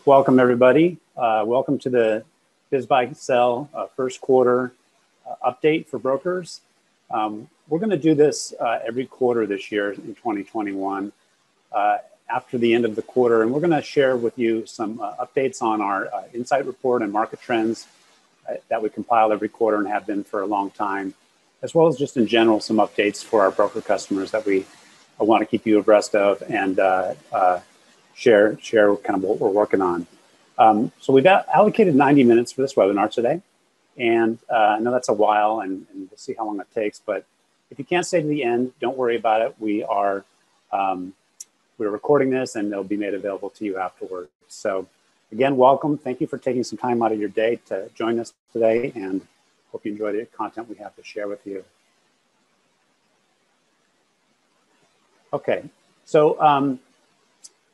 Welcome, everybody. Welcome to the BizBuySell first quarter update for brokers. We're going to do this every quarter this year in 2021 after the end of the quarter, and we're going to share with you some updates on our insight report and market trends that we compile every quarter and have been for a long time, as well as just in general some updates for our broker customers that we want to keep you abreast of and share kind of what we're working on. So we've allocated 90 minutes for this webinar today. And I know that's a while and we'll see how long it takes, but if you can't stay to the end, don't worry about it. We're recording this and it'll be made available to you afterwards. So again, welcome. Thank you for taking some time out of your day to join us today, and hope you enjoy the content we have to share with you. Okay, so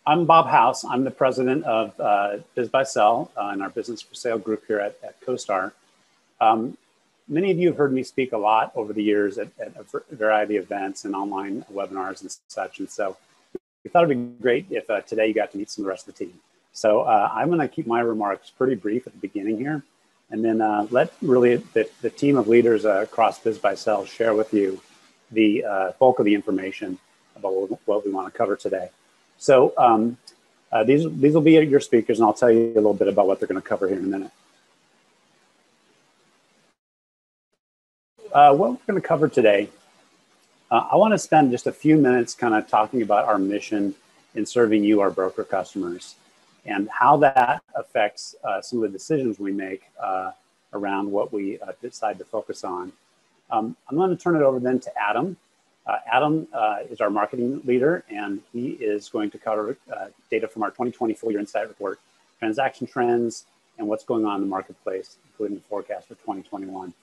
I'm Bob House. I'm the president of BizBuySell and our business for sale group here at CoStar. Many of you have heard me speak a lot over the years at a variety of events and online webinars and such. And so we thought it'd be great if today you got to meet some of the rest of the team. So I'm going to keep my remarks pretty brief at the beginning here, and then let really the team of leaders across BizBuySell share with you the bulk of the information about what we want to cover today. So these will be your speakers, and I'll tell you a little bit about what they're going to cover here in a minute. What we're going to cover today, I want to spend just a few minutes kind of talking about our mission in serving you, our broker customers, and how that affects some of the decisions we make around what we decide to focus on. I'm going to turn it over then to Adam. Adam is our marketing leader, and he is going to cover data from our 2020 full year insight report, transaction trends, and what's going on in the marketplace, including the forecast for 2021.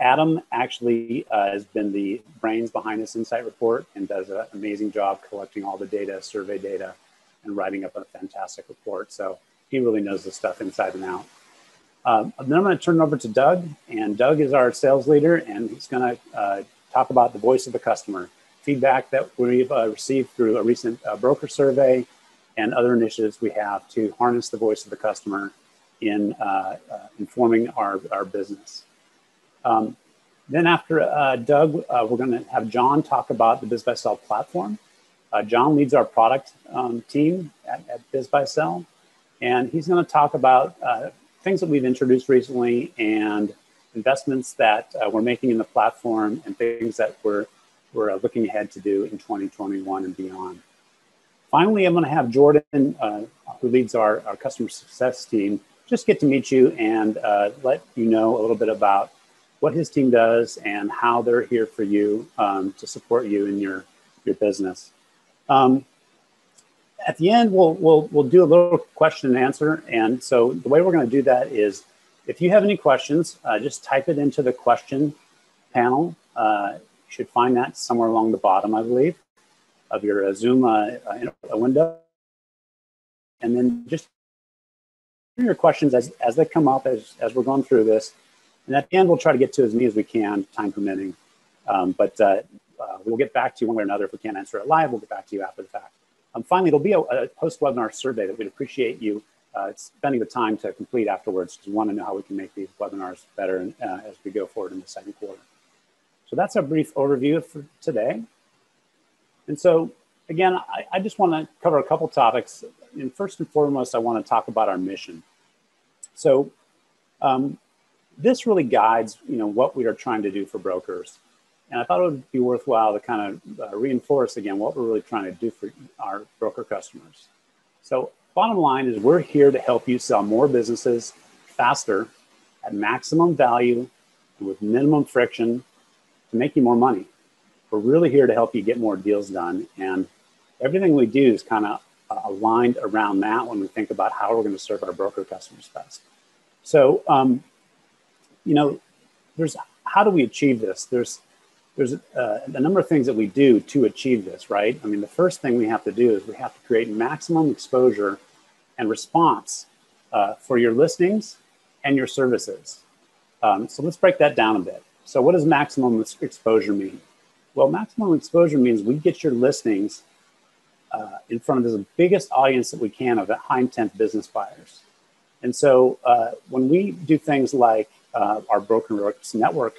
Adam actually has been the brains behind this insight report and does an amazing job collecting all the data, survey data, and writing up a fantastic report. So he really knows this stuff inside and out. Then I'm going to turn it over to Doug, and Doug is our sales leader, and he's going to talk about the voice of the customer, feedback that we've received through a recent broker survey and other initiatives we have to harness the voice of the customer in informing our business. Then after Doug, we're going to have John talk about the BizBuySell platform. John leads our product team at BizBuySell, and he's going to talk about things that we've introduced recently and investments that we're making in the platform and things that we're looking ahead to do in 2021 and beyond. Finally, I'm going to have Jordan, who leads our customer success team, just get to meet you and let you know a little bit about what his team does and how they're here for you to support you in your business. At the end, we'll do a little question and answer. And so the way we're going to do that is, if you have any questions, just type it into the question panel. You should find that somewhere along the bottom, I believe, of your Zoom window. And then just your questions as they come up as we're going through this. And at the end, we'll try to get to as many as we can, time permitting. But we'll get back to you one way or another. If we can't answer it live, we'll get back to you after the fact. Finally, there'll be a post-webinar survey that we'd appreciate you spending the time to complete afterwards, because we want to know how we can make these webinars better as we go forward in the second quarter. So that's a brief overview for today. And so, again, I just want to cover a couple topics. And first and foremost, I want to talk about our mission. So this really guides, what we are trying to do for brokers. And I thought it would be worthwhile to kind of reinforce again what we're really trying to do for our broker customers. So bottom line is, we're here to help you sell more businesses faster at maximum value and with minimum friction to make you more money. We're really here to help you get more deals done. And everything we do is kind of aligned around that when we think about how we're going to serve our broker customers best. So, how do we achieve this? There's a number of things that we do to achieve this, right? I mean, the first thing we have to do is we have to create maximum exposure and response for your listings and your services. So let's break that down a bit. So what does maximum exposure mean? Well, maximum exposure means we get your listings in front of the biggest audience that we can of high intent business buyers. And so when we do things like our Broker Network,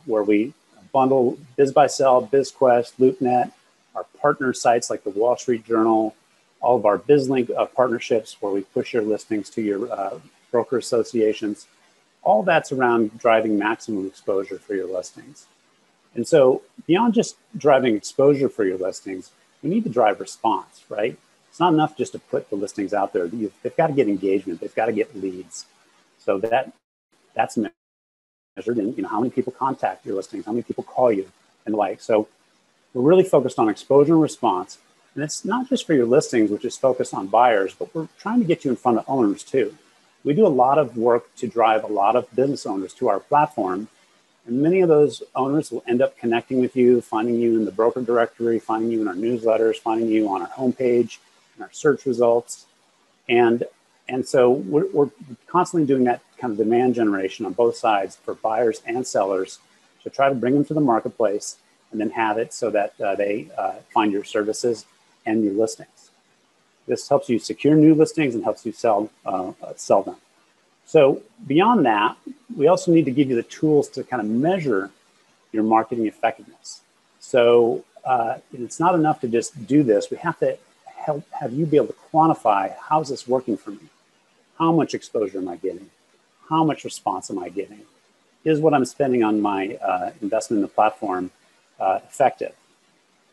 where we bundle BizBuySell, BizQuest, LoopNet, our partner sites like the Wall Street Journal, all of our BizLink partnerships where we push your listings to your broker associations, all that's around driving maximum exposure for your listings. And so beyond just driving exposure for your listings, we need to drive response, right? It's not enough just to put the listings out there. They've got to get engagement. They've got to get leads. So that's measured in, how many people contact your listings, how many people call you, and the like. So we're really focused on exposure and response. And it's not just for your listings, which is focused on buyers, but we're trying to get you in front of owners too. We do a lot of work to drive a lot of business owners to our platform. And many of those owners will end up connecting with you, finding you in the broker directory, finding you in our newsletters, finding you on our homepage, in our search results. And so we're constantly doing that kind of demand generation on both sides for buyers and sellers to try to bring them to the marketplace and then have it so that they find your services and your listings. This helps you secure new listings and helps you sell them. So beyond that, we also need to give you the tools to kind of measure your marketing effectiveness. So it's not enough to just do this. We have to have you be able to quantify, how's this working for me? How much exposure am I getting? How much response am I getting? Is what I'm spending on my investment in the platform effective?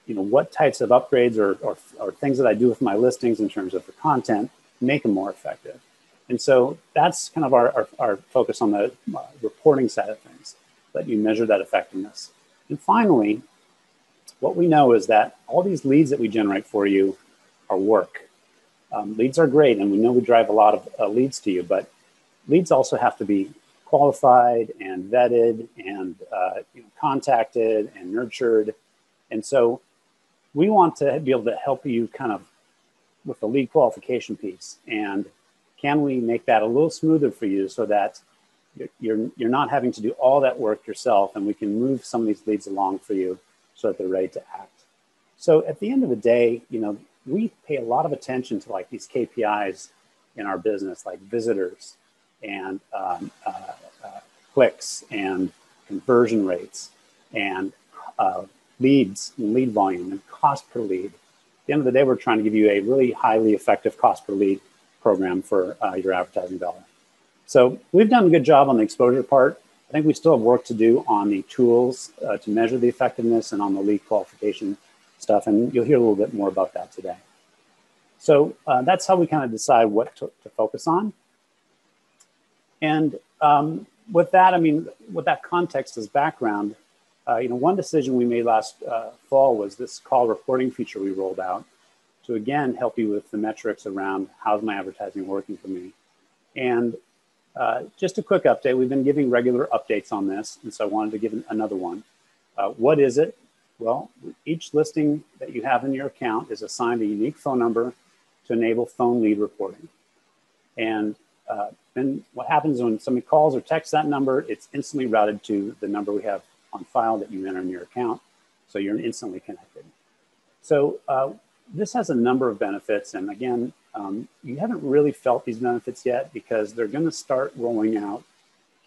What types of upgrades or things that I do with my listings in terms of the content make them more effective? And so that's kind of our focus on the reporting side of things, let you measure that effectiveness. And finally, what we know is that all these leads that we generate for you are work. Leads are great, and we know we drive a lot of leads to you, but leads also have to be qualified and vetted and contacted and nurtured. And so we want to be able to help you kind of with the lead qualification piece. And can we make that a little smoother for you so that you're not having to do all that work yourself, and we can move some of these leads along for you so that they're ready to act. So at the end of the day, we pay a lot of attention to like these KPIs in our business, like visitors and clicks and conversion rates and leads and lead volume and cost per lead. At the end of the day, we're trying to give you a really highly effective cost per lead program for your advertising dollar. So we've done a good job on the exposure part. I think we still have work to do on the tools to measure the effectiveness and on the lead qualification stuff. And you'll hear a little bit more about that today. So that's how we kind of decide what to focus on. And with that, with that context as background, one decision we made last fall was this call reporting feature we rolled out to, again, help you with the metrics around how's my advertising working for me. And just a quick update, we've been giving regular updates on this, and so I wanted to give another one. What is it? Well, each listing that you have in your account is assigned a unique phone number to enable phone lead reporting. And then what happens when somebody calls or texts that number, it's instantly routed to the number we have on file that you enter in your account, so you're instantly connected. So this has a number of benefits, and again, you haven't really felt these benefits yet because they're going to start rolling out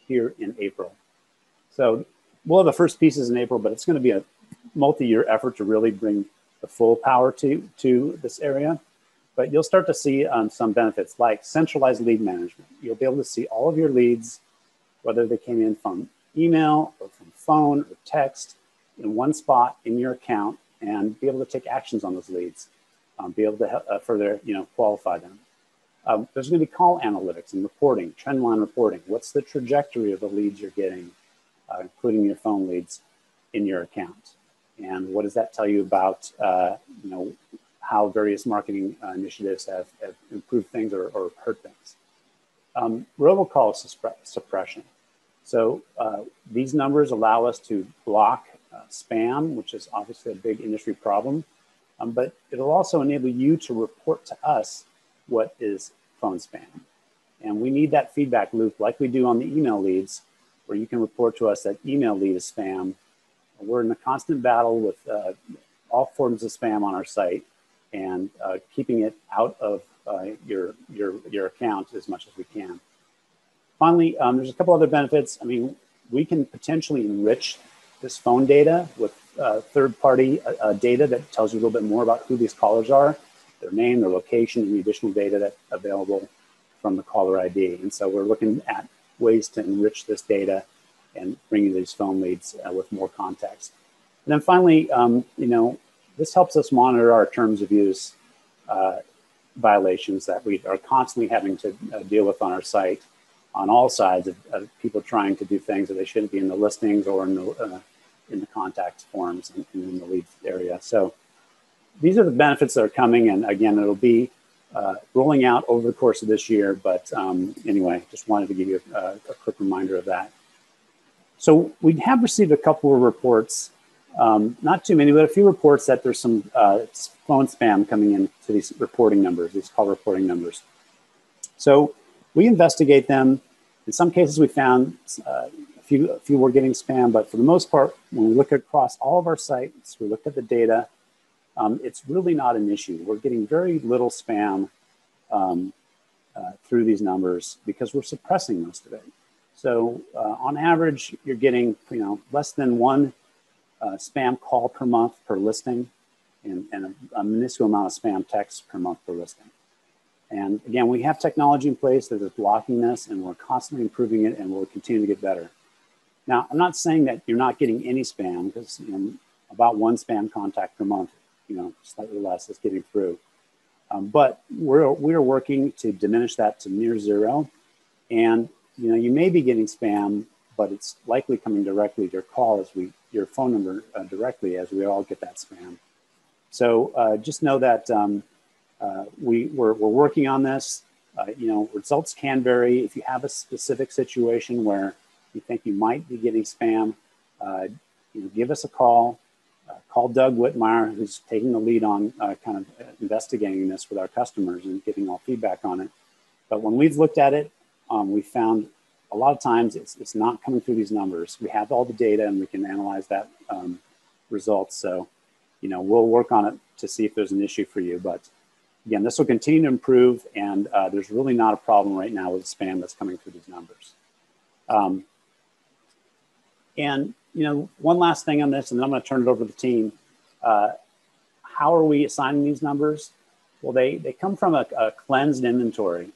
here in April. So we'll have the first pieces in April, but it's going to be a multi-year effort to really bring the full power to this area. But you'll start to see some benefits like centralized lead management. You'll be able to see all of your leads, whether they came in from email or from phone or text, in one spot in your account, and be able to take actions on those leads, be able to further qualify them. There's going to be call analytics and reporting, trend line reporting. What's the trajectory of the leads you're getting, including your phone leads, in your account? And what does that tell you about how various marketing initiatives have improved things or hurt things? Robocall suppression. So these numbers allow us to block spam, which is obviously a big industry problem, but it'll also enable you to report to us what is phone spam. And we need that feedback loop like we do on the email leads, where you can report to us that email lead is spam. We're in a constant battle with all forms of spam on our site. and keeping it out of your account as much as we can. Finally, there's a couple other benefits. I mean, we can potentially enrich this phone data with third-party data that tells you a little bit more about who these callers are, their name, their location, and the additional data that's available from the caller ID. And so we're looking at ways to enrich this data and bring you these phone leads with more context. And then finally, this helps us monitor our terms of use violations that we are constantly having to deal with on our site on all sides of people trying to do things that they shouldn't be in the listings or in the contact forms and in the leads area. So these are the benefits that are coming. And again, it'll be rolling out over the course of this year. But anyway, just wanted to give you a quick reminder of that. So we have received a couple of reports, not too many, but a few reports that there's some phone spam coming in to these reporting numbers, these call reporting numbers. So we investigate them. In some cases, we found a few were getting spam, but for the most part, when we look across all of our sites, we look at the data, it's really not an issue. We're getting very little spam through these numbers because we're suppressing most of it. So on average, you're getting less than one spam call per month per listing, and a minuscule amount of spam texts per month per listing. And again, we have technology in place that is blocking this, and we're constantly improving it, and we'll continue to get better. Now, I'm not saying that you're not getting any spam, because about one spam contact per month, slightly less is getting through. But we're working to diminish that to near zero. And you may be getting spam, but it's likely coming directly to your call your phone number directly, as we all get that spam. So just know that we're working on this. Results can vary. If you have a specific situation where you think you might be getting spam, give us a call. Call Doug Whitmire, who's taking the lead on kind of investigating this with our customers and getting all feedback on it. But when we've looked at it, we found a lot of times it's not coming through these numbers. We have all the data and we can analyze that results. So, we'll work on it to see if there's an issue for you. But again, this will continue to improve, and there's really not a problem right now with spam that's coming through these numbers. And one last thing on this, and then I'm going to turn it over to the team. How are we assigning these numbers? Well, they come from a cleansed inventory.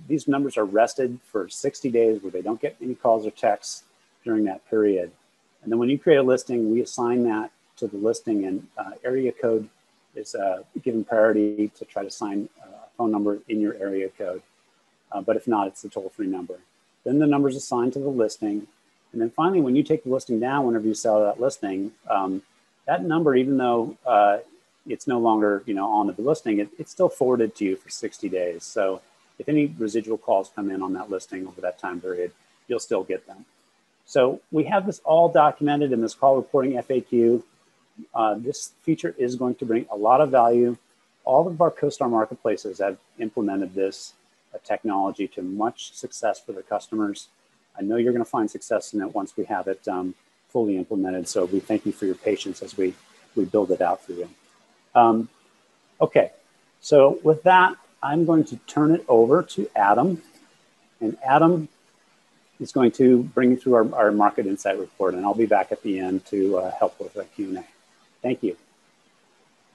These numbers are rested for 60 days where they don't get any calls or texts during that period. And then when you create a listing, we assign that to the listing, and area code is given priority to try to assign a phone number in your area code. But if not, it's the toll-free number. Then the number is assigned to the listing. And then finally, when you take the listing down, whenever you sell that listing, that number, even though it's no longer on the listing, it's still forwarded to you for 60 days. So if any residual calls come in on that listing over that time period, you'll still get them. So we have this all documented in this call reporting FAQ. This feature is going to bring a lot of value. All of our CoStar marketplaces have implemented this technology to much success for the customers. I know you're going to find success in it once we have it fully implemented. So we thank you for your patience as we build it out for you. Okay, so with that, I'm going to turn it over to Adam. And Adam is going to bring you through our market insight report, and I'll be back at the end to help with the Q&A. Thank you.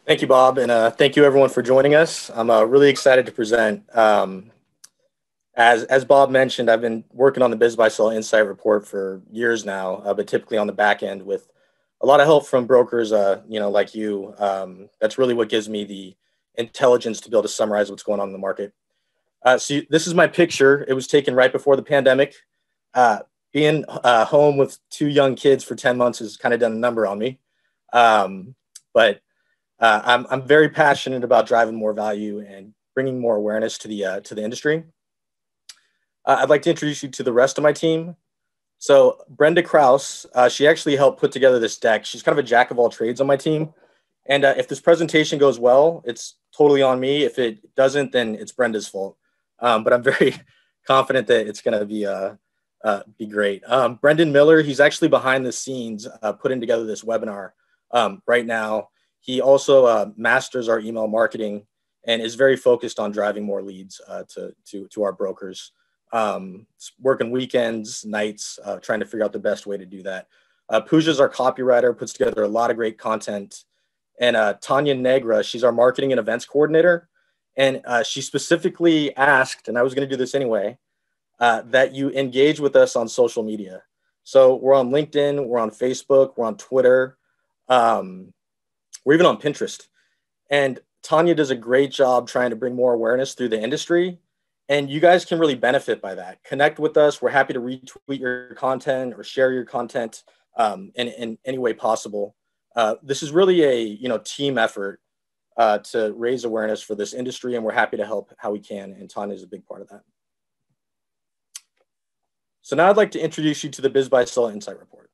Thank you, Bob, and thank you everyone for joining us. I'm really excited to present. As Bob mentioned, I've been working on the BizBuySell Insight Report for years now, but typically on the back end with a lot of help from brokers, like you. That's really what gives me the intelligence to be able to summarize what's going on in the market. So this is my picture. It was taken right before the pandemic. Being home with 2 young kids for 10 months has kind of done a number on me. But I'm very passionate about driving more value and bringing more awareness to the industry. I'd like to introduce you to the rest of my team. So Brenda Kraus, she actually helped put together this deck. She's kind of a jack of all trades on my team. And if this presentation goes well, it's totally on me. If it doesn't, then it's Brenda's fault. But I'm very confident that it's going to be great. Brendan Miller, he's actually behind the scenes putting together this webinar right now. He also masters our email marketing and is very focused on driving more leads to our brokers. Working weekends, nights, trying to figure out the best way to do that. Pooja's our copywriter, puts together a lot of great content. And Tanya Negra, she's our marketing and events coordinator. And she specifically asked, and I was going to do this anyway, that you engage with us on social media. So we're on LinkedIn, we're on Facebook, we're on Twitter, we're even on Pinterest. And Tanya does a great job trying to bring more awareness through the industry. And you guys can really benefit by that. Connect with us. We're happy to retweet your content or share your content in any way possible. This is really a team effort to raise awareness for this industry, and we're happy to help how we can. And Tanya is a big part of that. So now I'd like to introduce you to the BizBuySell Insight Report.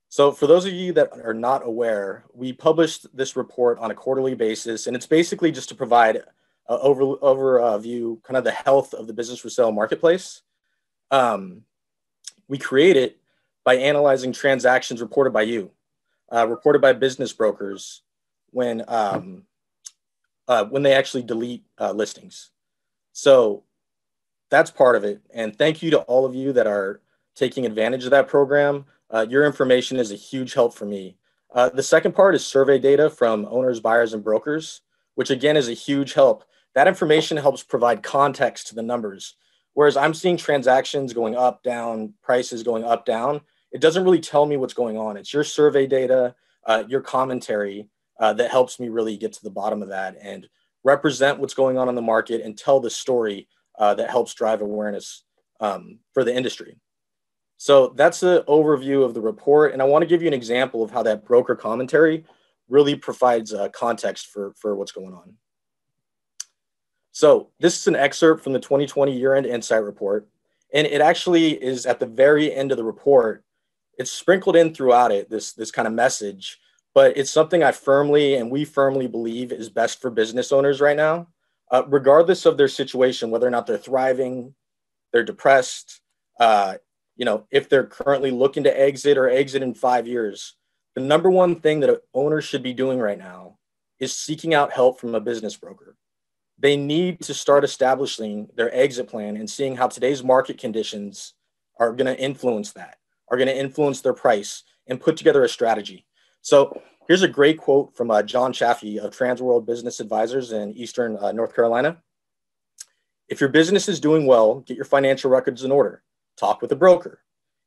So for those of you that are not aware, we published this report on a quarterly basis, and it's basically just to provide an overview, kind of the health of the business for sale marketplace. We create it by analyzing transactions reported by you, reported by business brokers when they actually delete listings. So that's part of it. And thank you to all of you that are taking advantage of that program. Your information is a huge help for me. The second part is survey data from owners, buyers, and brokers, which again is a huge help. That information helps provide context to the numbers. Whereas I'm seeing transactions going up, down, prices going up, down. It doesn't really tell me what's going on. It's your survey data, your commentary that helps me really get to the bottom of that and represent what's going on in the market and tell the story that helps drive awareness for the industry. So that's the overview of the report. And I want to give you an example of how that broker commentary really provides context for what's going on. So this is an excerpt from the 2020 year-end insight report. And it actually is at the very end of the report. It's sprinkled in throughout it, this kind of message, but it's something I firmly and we firmly believe is best for business owners right now, regardless of their situation, whether or not they're thriving, they're depressed, if they're currently looking to exit or exit in 5 years. The number one thing that owners should be doing right now is seeking out help from a business broker. They need to start establishing their exit plan and seeing how today's market conditions are going to influence that, are going to influence their price, and put together a strategy. So here's a great quote from John Chaffee of Transworld Business Advisors in Eastern North Carolina. If your business is doing well, get your financial records in order. Talk with a broker.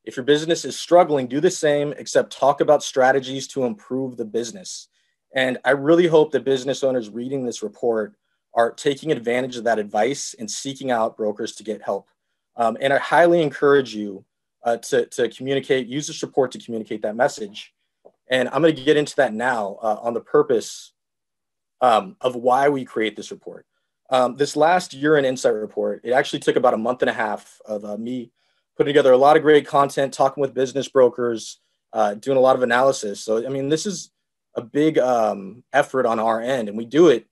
If your business is struggling, do the same, except talk about strategies to improve the business. And I really hope that business owners reading this report are taking advantage of that advice and seeking out brokers to get help. And I highly encourage you to communicate, use this report to communicate that message. And I'm going to get into that now on the purpose of why we create this report. This last year in Insight report, it actually took about a month and a half of me putting together a lot of great content, talking with business brokers, doing a lot of analysis. So, I mean, this is a big effort on our end, and we do it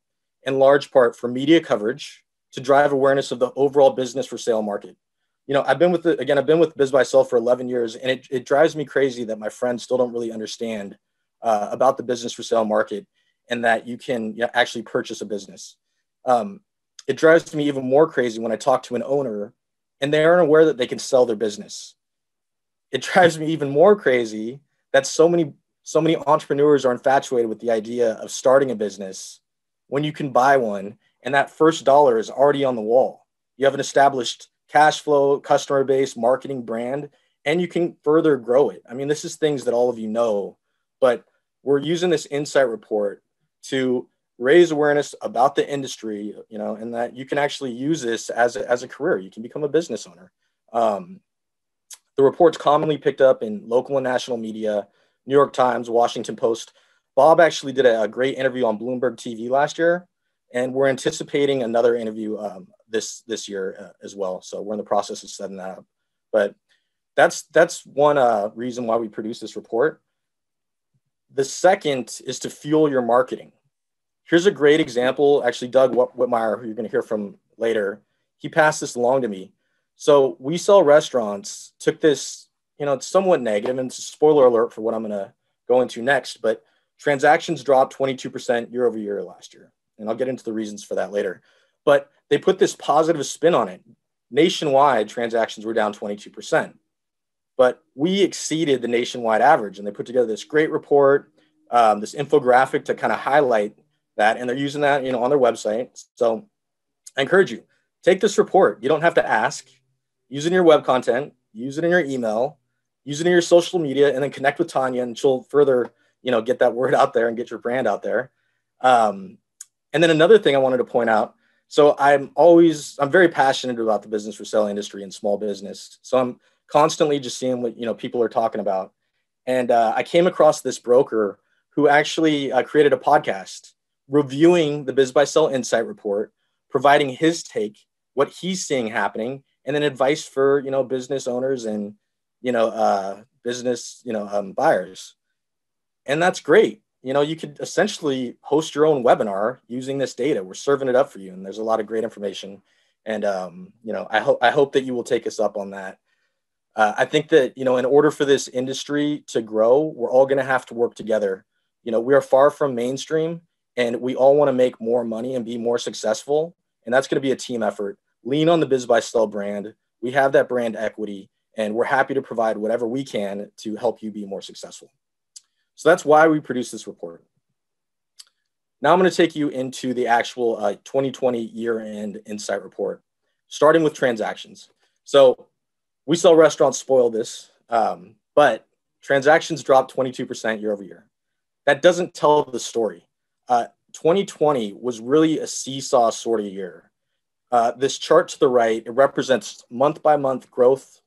in large part for media coverage to drive awareness of the overall business for sale market. I've been with BizBuySell for 11 years, and it drives me crazy that my friends still don't really understand about the business for sale market and that you can actually purchase a business. It drives me even more crazy when I talk to an owner and they aren't aware that they can sell their business. It drives me even more crazy that so many entrepreneurs are infatuated with the idea of starting a business when you can buy one and that first dollar is already on the wall. You have an established cash flow, customer base, marketing brand, and you can further grow it. I mean, this is things that all of you know, but we're using this insight report to raise awareness about the industry, and that you can actually use this as a career. You can become a business owner. The report's commonly picked up in local and national media, New York Times, Washington Post. Bob actually did a great interview on Bloomberg TV last year, and we're anticipating another interview this year as well. So we're in the process of setting that up. But that's one reason why we produce this report. The second is to fuel your marketing. Here's a great example. Actually, Doug Whitmire, who you're going to hear from later, he passed this along to me. So We Sell Restaurants took this, it's somewhat negative, and it's a spoiler alert for what I'm going to go into next, but transactions dropped 22% year over year last year. And I'll get into the reasons for that later. But they put this positive spin on it. Nationwide, transactions were down 22%. But we exceeded the nationwide average. And they put together this great report, this infographic to kind of highlight that. And they're using that, on their website. So I encourage you, take this report. You don't have to ask. Use it in your web content. Use it in your email. Use it in your social media. And then connect with Tanya, and she'll further, get that word out there and get your brand out there. And then another thing I wanted to point out. So I'm very passionate about the business for sale industry and small business. So I'm constantly just seeing what, people are talking about. And I came across this broker who actually created a podcast reviewing the BizBuySell Insight Report, providing his take, what he's seeing happening, and then advice for, business owners and, business, buyers. And that's great. You could essentially host your own webinar using this data. We're serving it up for you. And there's a lot of great information. And, I hope that you will take us up on that. I think that, in order for this industry to grow, we're all going to have to work together. We are far from mainstream, and we all want to make more money and be more successful. And that's going to be a team effort. Lean on the BizBuySell brand. We have that brand equity, and we're happy to provide whatever we can to help you be more successful. So that's why we produce this report. Now I'm going to take you into the actual 2020 year-end insight report, starting with transactions. So We Sell Restaurants spoiled this, but transactions dropped 22% year over year. That doesn't tell the story. 2020 was really a seesaw sort of year. This chart to the right, it represents month by month growth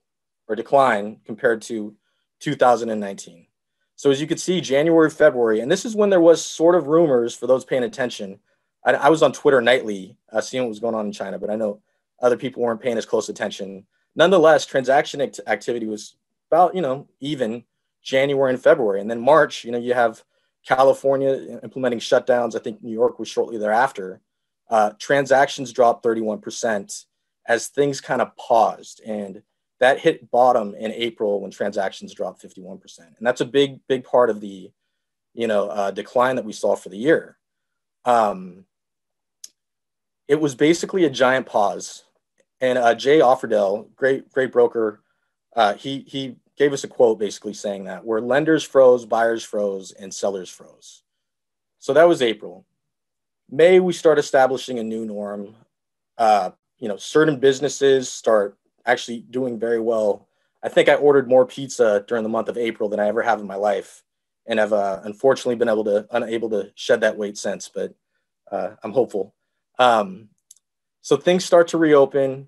or decline compared to 2019. So as you can see, January, February, and this is when there was sort of rumors for those paying attention. I was on Twitter nightly seeing what was going on in China, but I know other people weren't paying as close attention. Nonetheless, transaction activity was about, even January and February. And then March, you have California implementing shutdowns. I think New York was shortly thereafter. Transactions dropped 31% as things kind of paused. And that hit bottom in April when transactions dropped 51%. And that's a big, big part of the, decline that we saw for the year. It was basically a giant pause. And Jay Offerdale, great broker, he gave us a quote basically saying that where lenders froze, buyers froze, and sellers froze. So that was April. May, we start establishing a new norm. Certain businesses start actually doing very well. I think I ordered more pizza during the month of April than I ever have in my life, and have unfortunately been unable to shed that weight since, but I'm hopeful. So things start to reopen,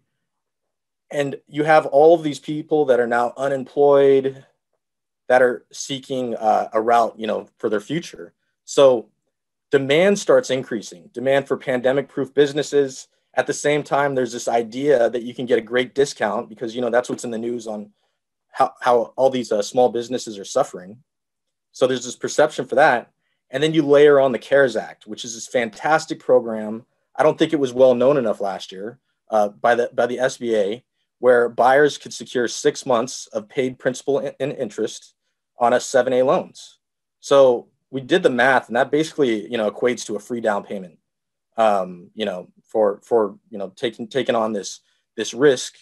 and you have all of these people that are now unemployed that are seeking a route, for their future. So demand starts increasing, demand for pandemic-proof businesses. At the same time, there's this idea that you can get a great discount because, that's what's in the news on how all these small businesses are suffering. So there's this perception for that. And then you layer on the CARES Act, which is this fantastic program. I don't think it was well known enough last year by the SBA, where buyers could secure 6 months of paid principal and interest on a 7A loans. So we did the math, and that basically, equates to a free down payment. For taking on this risk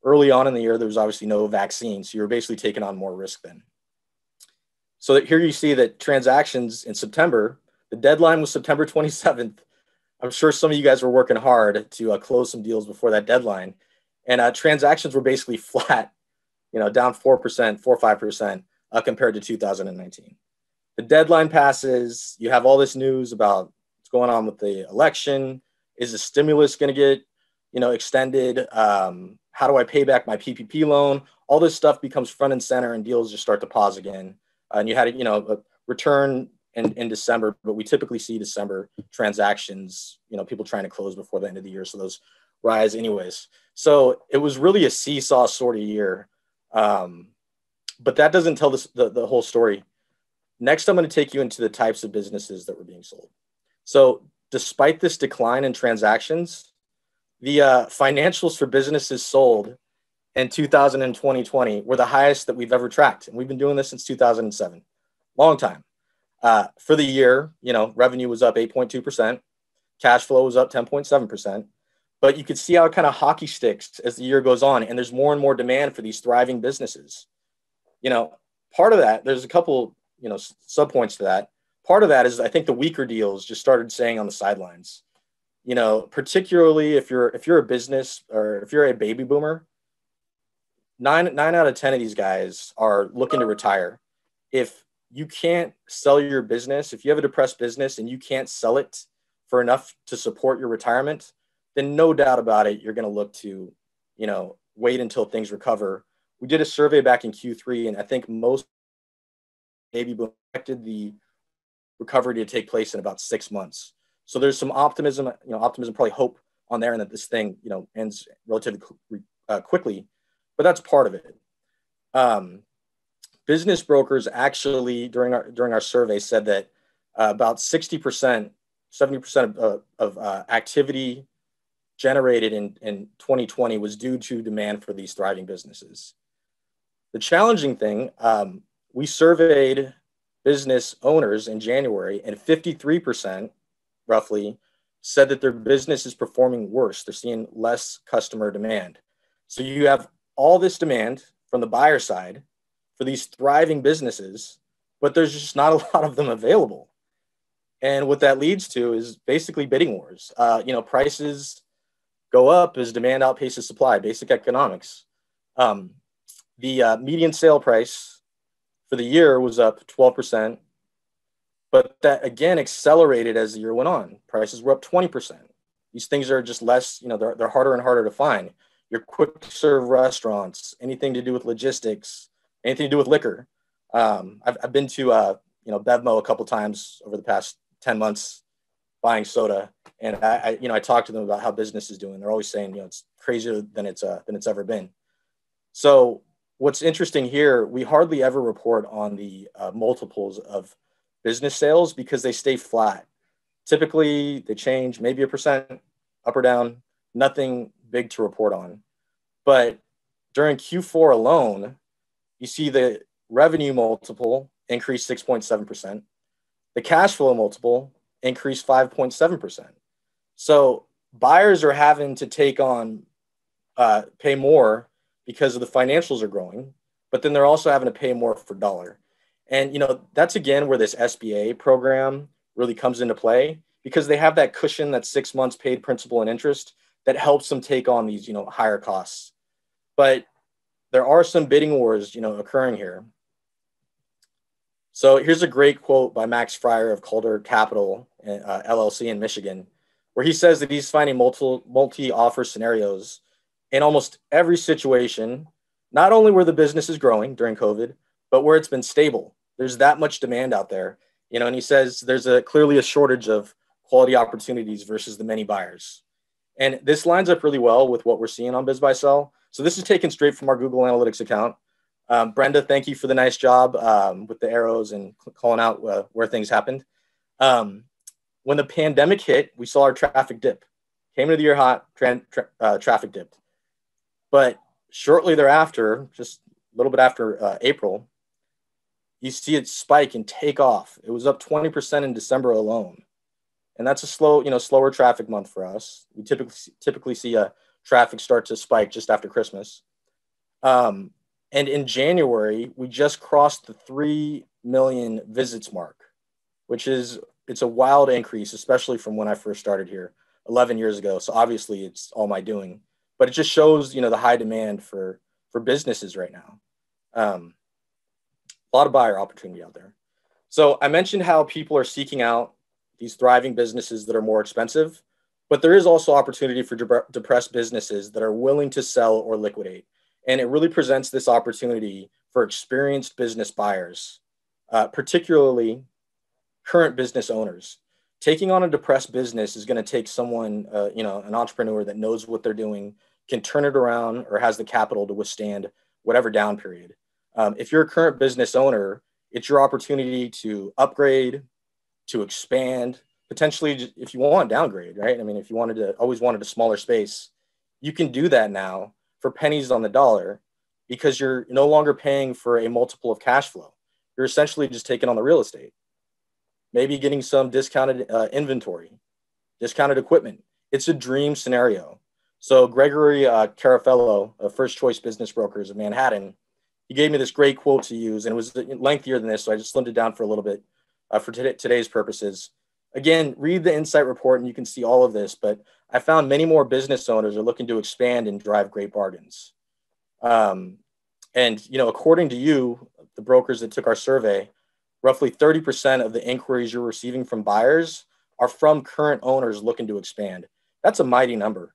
early on in the year. There was obviously no vaccine, so you're basically taking on more risk then. So that here you see that transactions in September, the deadline was September 27th. I'm sure some of you guys were working hard to close some deals before that deadline, and transactions were basically flat, down 4%, 4-5% compared to 2019. The deadline passes. You have all this news about what's going on with the election. Is the stimulus going to get, extended? How do I pay back my PPP loan? All this stuff becomes front and center, and deals just start to pause again. And you had, a return in December, but we typically see December transactions, people trying to close before the end of the year. So those rise anyways. So it was really a seesaw sort of year. But that doesn't tell the whole story. Next, I'm going to take you into the types of businesses that were being sold. So despite this decline in transactions, the financials for businesses sold in 2000 and 2020 were the highest that we've ever tracked. And we've been doing this since 2007, long time. For the year, revenue was up 8.2%, cash flow was up 10.7%, but you could see how it kind of hockey sticks as the year goes on, and there's more and more demand for these thriving businesses. Part of that, there's a couple, sub points to that. Part of that is I think the weaker deals just started staying on the sidelines. Particularly if you're a business or if you're a baby boomer, nine out of 10 of these guys are looking to retire. If you can't sell your business, if you have a depressed business and you can't sell it for enough to support your retirement, then no doubt about it, you're going to look to, wait until things recover. We did a survey back in Q3, and I think most baby boomers expected the recovery to take place in about 6 months. So there's some optimism, probably hope on there, and that this thing, ends relatively quickly. But that's part of it. Business brokers actually, during our survey, said that about 60%, 70% of activity generated in 2020 was due to demand for these thriving businesses. The challenging thing, we surveyed business owners in January, and 53%, roughly, said that their business is performing worse. They're seeing less customer demand. So you have all this demand from the buyer side for these thriving businesses, but there's just not a lot of them available. And what that leads to is basically bidding wars. Prices go up as demand outpaces supply, basic economics. The median sale price for the year was up 12%, but that again accelerated as the year went on. Prices were up 20%. These things are just less, they're harder and harder to find. Your quick serve restaurants, anything to do with logistics, anything to do with liquor. I've been to Bevmo a couple times over the past 10 months buying soda, and I talk to them about how business is doing. They're always saying it's crazier than it's ever been. So what's interesting here, we hardly ever report on the multiples of business sales because they stay flat. Typically, they change maybe 1% up or down, nothing big to report on. But during Q4 alone, you see the revenue multiple increase 6.7%. The cash flow multiple increased 5.7%. So buyers are having to take on, pay more because of the financials are growing, but then they're also having to pay more for dollar. And, that's again where this SBA program really comes into play, because they have that cushion, that 6 months paid principal and interest that helps them take on these, higher costs. But there are some bidding wars, occurring here. So here's a great quote by Max Fryer of Calder Capital, LLC in Michigan, where he says that he's finding multi-offer scenarios in almost every situation, not only where the business is growing during COVID, but where it's been stable. There's that much demand out there, and he says there's clearly a shortage of quality opportunities versus the many buyers. And this lines up really well with what we're seeing on BizBuySell. So this is taken straight from our Google Analytics account. Brenda, thank you for the nice job with the arrows and calling out where things happened. When the pandemic hit, we saw our traffic dip. Came into the year hot, traffic dipped. But shortly thereafter, just a little bit after April, you see it spike and take off. It was up 20% in December alone. And that's a slower traffic month for us. We typically see a traffic start to spike just after Christmas. And in January, we just crossed the 3 million visits mark, it's a wild increase, especially from when I first started here 11 years ago. So obviously it's all my doing, but it just shows, the high demand for businesses right now. A lot of buyer opportunity out there. So I mentioned how people are seeking out these thriving businesses that are more expensive, but there is also opportunity for depressed businesses that are willing to sell or liquidate. And it really presents this opportunity for experienced business buyers, particularly current business owners. Taking on a depressed business is going to take someone, an entrepreneur that knows what they're doing, can turn it around, or has the capital to withstand whatever down period. If you're a current business owner, it's your opportunity to upgrade, to expand, potentially if you want downgrade, right? I mean, if you always wanted a smaller space, you can do that now for pennies on the dollar, because you're no longer paying for a multiple of cash flow. You're essentially just taking on the real estate. maybe getting some discounted inventory, discounted equipment. It's a dream scenario. So Gregory Carafello of First Choice Business Brokers of Manhattan, he gave me this great quote to use, and it was lengthier than this, so I just slimmed it down for a little bit for today's purposes. Again, read the Insight Report and you can see all of this, but I found many more business owners are looking to expand and drive great bargains. And, according to you, the brokers that took our survey, roughly 30% of the inquiries you're receiving from buyers are from current owners looking to expand. That's a mighty number.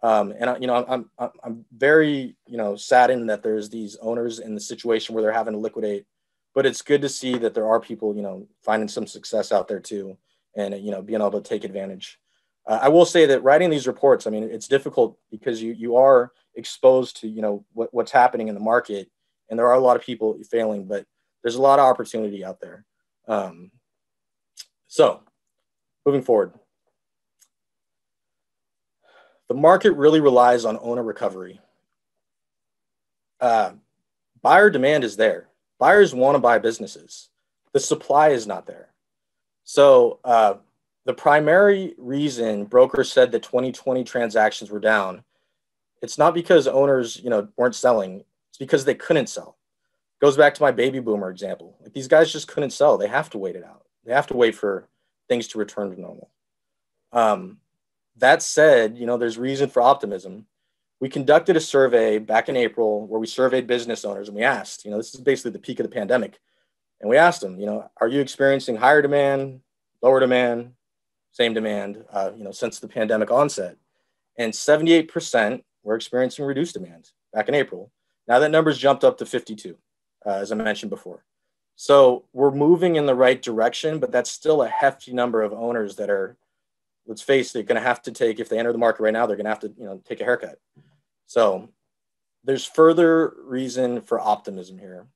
I'm very, saddened that there's these owners in the situation where they're having to liquidate, but it's good to see that there are people, finding some success out there too, and, being able to take advantage. I will say that writing these reports, it's difficult because you are exposed to, what's happening in the market, and there are a lot of people failing, but there's a lot of opportunity out there. So moving forward, the market really relies on owner recovery. Buyer demand is there. Buyers want to buy businesses. The supply is not there. So the primary reason brokers said that 2020 transactions were down, it's not because owners, weren't selling. It's because they couldn't sell. Goes back to my baby boomer example. Like, these guys just couldn't sell. They have to wait it out. They have to wait for things to return to normal. That said, there's reason for optimism. We conducted a survey back in April where we surveyed business owners, and we asked, this is basically the peak of the pandemic. And we asked them, are you experiencing higher demand, lower demand, same demand, since the pandemic onset? And 78% were experiencing reduced demand back in April. Now that number's jumped up to 52, as I mentioned before. So we're moving in the right direction, but that's still a hefty number of owners that are, let's face it, going to have to take, if they enter the market right now, they're going to have to, take a haircut. So there's further reason for optimism here.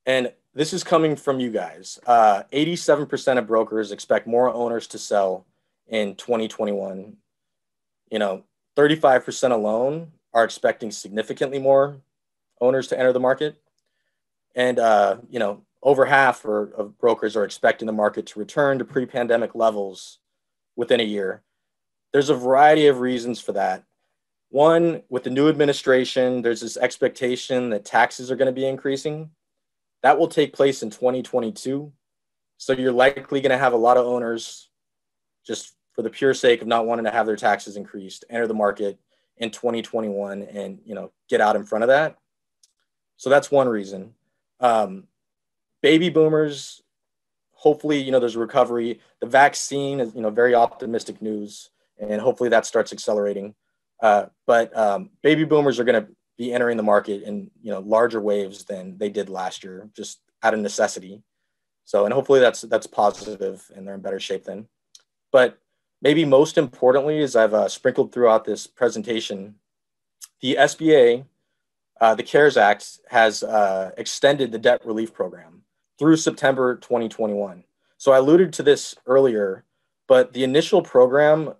And this is coming from you guys. 87% of brokers expect more owners to sell in 2021. 35% alone are expecting significantly more owners to enter the market. And, over half of brokers are expecting the market to return to pre-pandemic levels within a year. There's a variety of reasons for that. One, with the new administration, there's this expectation that taxes are going to be increasing. That will take place in 2022. So you're likely going to have a lot of owners, just for the pure sake of not wanting to have their taxes increased, enter the market in 2021 and, get out in front of that. So that's one reason. Baby boomers, hopefully, there's a recovery. The vaccine is, very optimistic news, and hopefully that starts accelerating. But baby boomers are going to be entering the market in, larger waves than they did last year, just out of necessity. So, and hopefully that's positive and they're in better shape then. But maybe most importantly, as I've sprinkled throughout this presentation, the SBA, the CARES Act, has extended the debt relief program through September 2021. So I alluded to this earlier, but the initial program,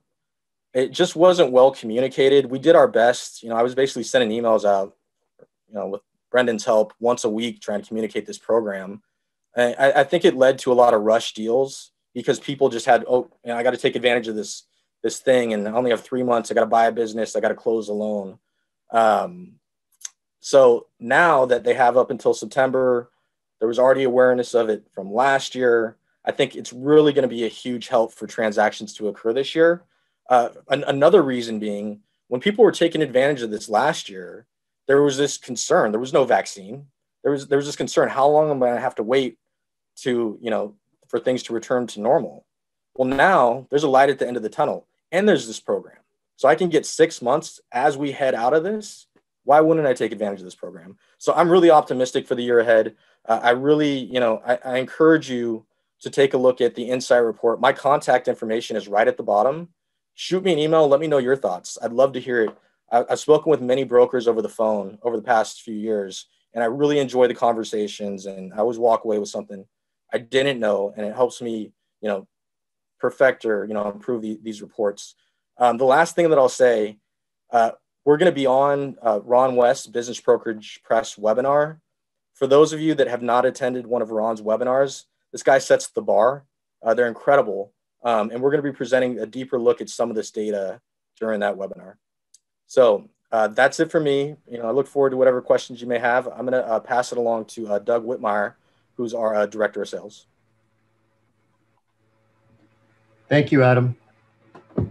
it just wasn't well communicated. We did our best. I was basically sending emails out, with Brendan's help once a week, trying to communicate this program. And I think it led to a lot of rush deals because people just had, I got to take advantage of this thing, and I only have 3 months. I got to buy a business. I got to close a loan. So now that they have up until September, there was already awareness of it from last year. I think it's really going to be a huge help for transactions to occur this year. Another reason being, when people were taking advantage of this last year, there was this concern. There was no vaccine. There was this concern. How long am I going to have to wait to, for things to return to normal? Well, now there's a light at the end of the tunnel, and there's this program. So I can get 6 months as we head out of this. Why wouldn't I take advantage of this program? So I'm really optimistic for the year ahead. I really, I encourage you to take a look at the Insight Report. My contact information is right at the bottom. Shoot me an email. Let me know your thoughts. I'd love to hear it. I've spoken with many brokers over the phone over the past few years, and I really enjoy the conversations, and I always walk away with something I didn't know, and it helps me, perfect or, improve these reports. The last thing that I'll say, we're going to be on Ron West's Business Brokerage Press webinar. For those of you that have not attended one of Ron's webinars, This guy sets the bar. They're incredible. And we're going to be presenting a deeper look at some of this data during that webinar. So that's it for me. I look forward to whatever questions you may have. I'm going to pass it along to Doug Whitmire, who's our Director of Sales. Thank you, Adam.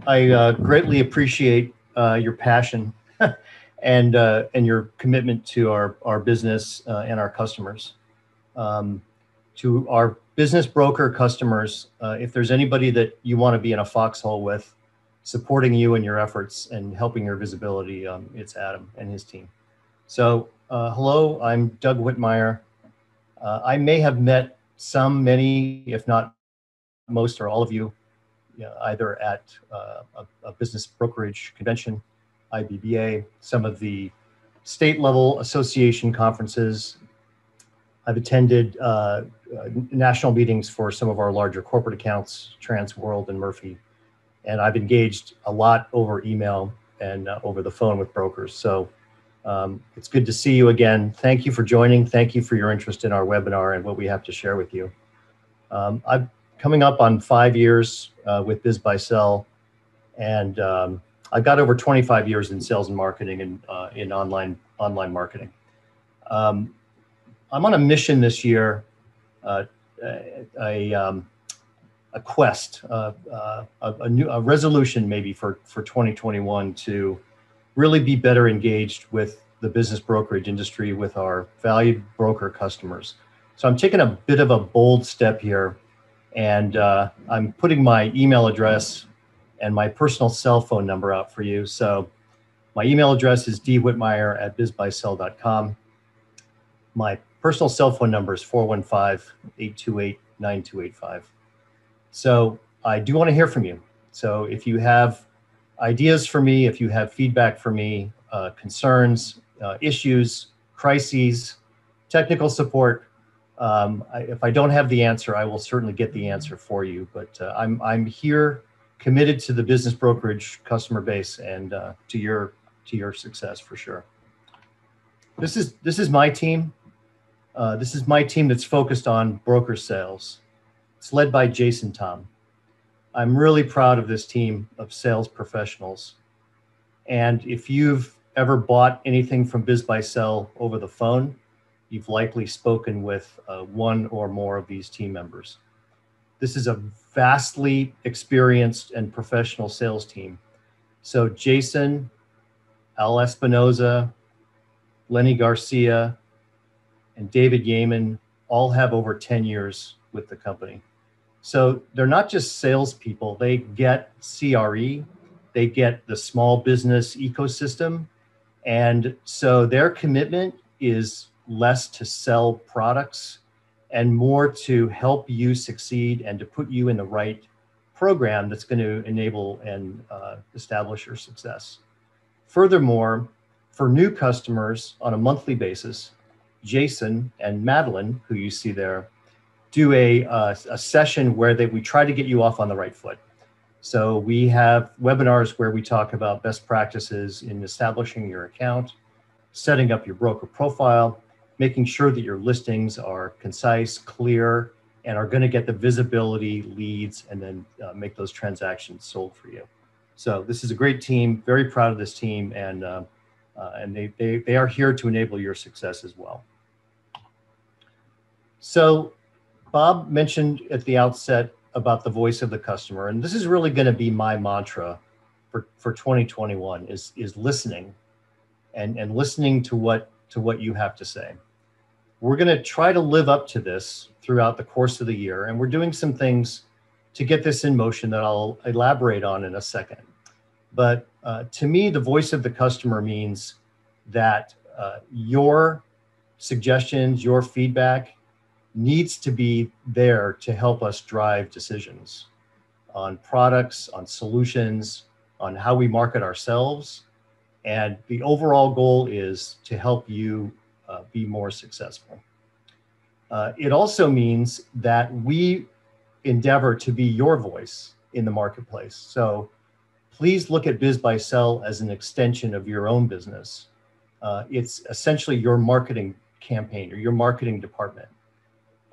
I greatly appreciate your passion and your commitment to our business and our customers. To our business broker customers, if there's anybody that you want to be in a foxhole with, supporting you in your efforts and helping your visibility, it's Adam and his team. So hello, I'm Doug Whitmire. I may have met many, if not most or all of you, either at a business brokerage convention, IBBA, some of the state level association conferences. I've attended national meetings for some of our larger corporate accounts, Transworld and Murphy. And I've engaged a lot over email and over the phone with brokers. So it's good to see you again. Thank you for joining. Thank you for your interest in our webinar and what we have to share with you. I'm coming up on 5 years with BizBuySell, and I've got over 25 years in sales and marketing and in online marketing. I'm on a mission this year, a quest, a resolution maybe for 2021 to really be better engaged with the business brokerage industry, with our valued broker customers. So I'm taking a bit of a bold step here, and I'm putting my email address and my personal cell phone number out for you. So my email address is dwitmire@bizbuysell.com. My personal cell phone number is 415-828-9285. So I do want to hear from you. So if you have ideas for me, if you have feedback for me, concerns, issues, crises, technical support, if I don't have the answer, I will certainly get the answer for you. But I'm here, committed to the business brokerage customer base and to your success for sure. This is my team. This is my team that's focused on broker sales. It's led by Jason Tom. I'm really proud of this team of sales professionals. And if you've ever bought anything from BizBuySell over the phone, you've likely spoken with one or more of these team members. This is a vastly experienced and professional sales team. So Jason, Al Espinoza, Lenny Garcia, and David Yeaman all have over 10 years with the company. So they're not just salespeople, they get CRE, they get the small business ecosystem. And so their commitment is less to sell products and more to help you succeed and to put you in the right program that's going to enable and establish your success. Furthermore, for new customers on a monthly basis, Jason and Madeline, who you see there, do a session where we try to get you off on the right foot. So we have webinars where we talk about best practices in establishing your account, setting up your broker profile, making sure that your listings are concise, clear, and are going to get the visibility, leads, and then make those transactions sold for you. So this is a great team, very proud of this team, and they are here to enable your success as well. So Bob mentioned at the outset about the voice of the customer, and this is really going to be my mantra for 2021 is listening and listening to what you have to say. We're going to try to live up to this throughout the course of the year, and we're doing some things to get this in motion that I'll elaborate on in a second. But to me, the voice of the customer means that your suggestions, your feedback needs to be there to help us drive decisions on products, on solutions, on how we market ourselves. And the overall goal is to help you be more successful. It also means that we endeavor to be your voice in the marketplace. So please look at BizBuySell as an extension of your own business. It's essentially your marketing campaign or your marketing department.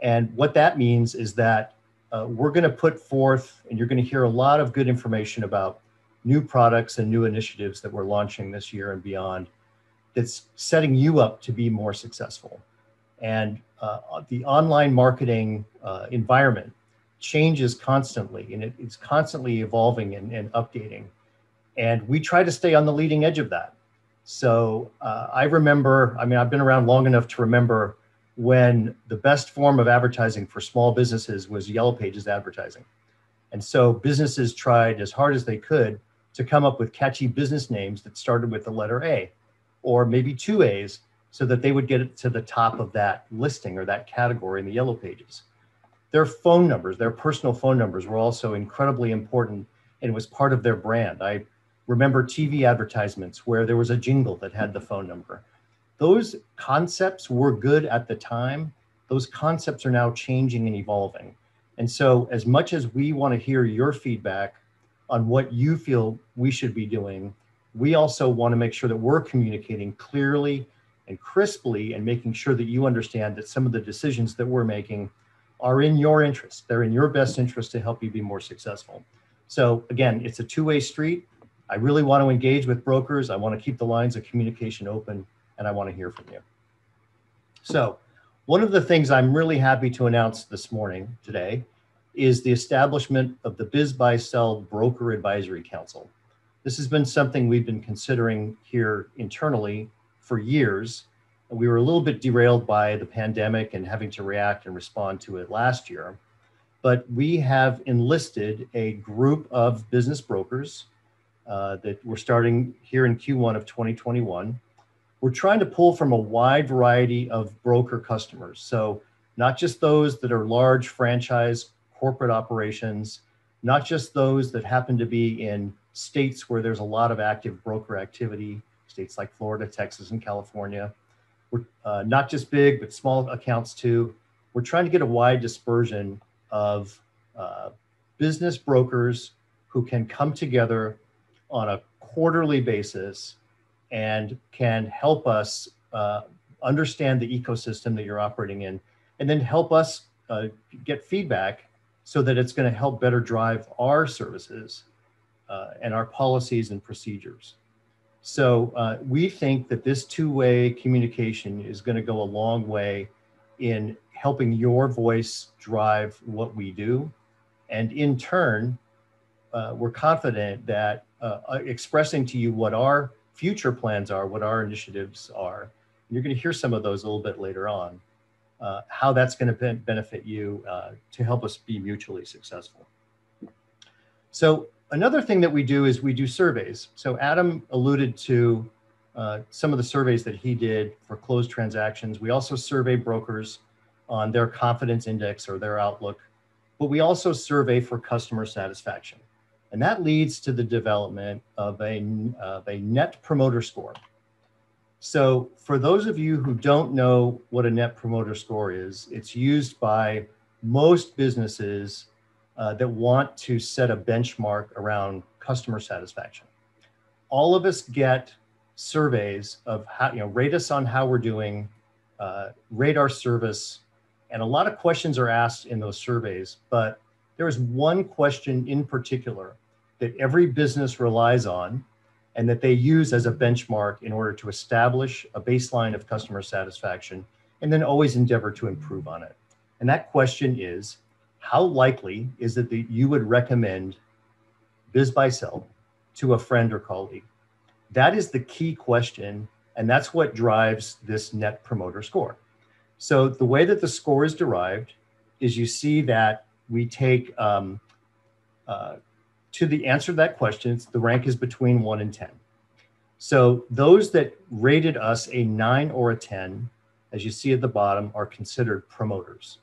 And what that means is that we're going to put forth, and you're going to hear a lot of good information about new products and new initiatives that we're launching this year and beyond, that's setting you up to be more successful. And the online marketing environment changes constantly, and it's constantly evolving and updating. And we try to stay on the leading edge of that. So I remember, I mean, I've been around long enough to remember when the best form of advertising for small businesses was Yellow Pages advertising. And so businesses tried as hard as they could to come up with catchy business names that started with the letter A, or maybe two A's, so that they would get it to the top of that listing or that category in the Yellow Pages. Their phone numbers, their personal phone numbers, were also incredibly important, and it was part of their brand. I remember TV advertisements where there was a jingle that had the phone number. Those concepts were good at the time. Those concepts are now changing and evolving. And so as much as we want to hear your feedback on what you feel we should be doing, we also want to make sure that we're communicating clearly and crisply and making sure that you understand that some of the decisions that we're making are in your interest. They're in your best interest to help you be more successful. So again, it's a two-way street. I really want to engage with brokers. I want to keep the lines of communication open, and I want to hear from you. So one of the things I'm really happy to announce this morning, today, is the establishment of the BizBuySell Broker Advisory Council. This has been something we've been considering here internally for years. We were a little bit derailed by the pandemic and having to react and respond to it last year. But we have enlisted a group of business brokers that we're starting here in Q1 of 2021. We're trying to pull from a wide variety of broker customers. So not just those that are large franchise corporate operations, not just those that happen to be in states where there's a lot of active broker activity, states like Florida, Texas, and California. We're not just big, but small accounts too. We're trying to get a wide dispersion of business brokers who can come together on a quarterly basis and can help us understand the ecosystem that you're operating in, and then help us get feedback so that it's going to help better drive our services and our policies and procedures. So we think that this two-way communication is going to go a long way in helping your voice drive what we do. And in turn, we're confident that expressing to you what our future plans are, what our initiatives are, and you're going to hear some of those a little bit later on, how that's going to benefit you to help us be mutually successful. So another thing that we do is we do surveys. So Adam alluded to some of the surveys that he did for closed transactions. We also survey brokers on their confidence index or their outlook, but we also survey for customer satisfaction. And that leads to the development of a net promoter score. So for those of you who don't know what a net promoter score is, it's used by most businesses that want to set a benchmark around customer satisfaction. All of us get surveys of how, rate us on how we're doing, rate our service, and a lot of questions are asked in those surveys, but there is one question in particular that every business relies on and that they use as a benchmark in order to establish a baseline of customer satisfaction and then always endeavor to improve on it. And that question is, how likely is it that you would recommend BizBuySell to a friend or colleague? That is the key question, and that's what drives this net promoter score. So the way that the score is derived is you see that we take, to the answer to that question, the rank is between 1 and 10. So those that rated us a 9 or a 10, as you see at the bottom, are considered promoters.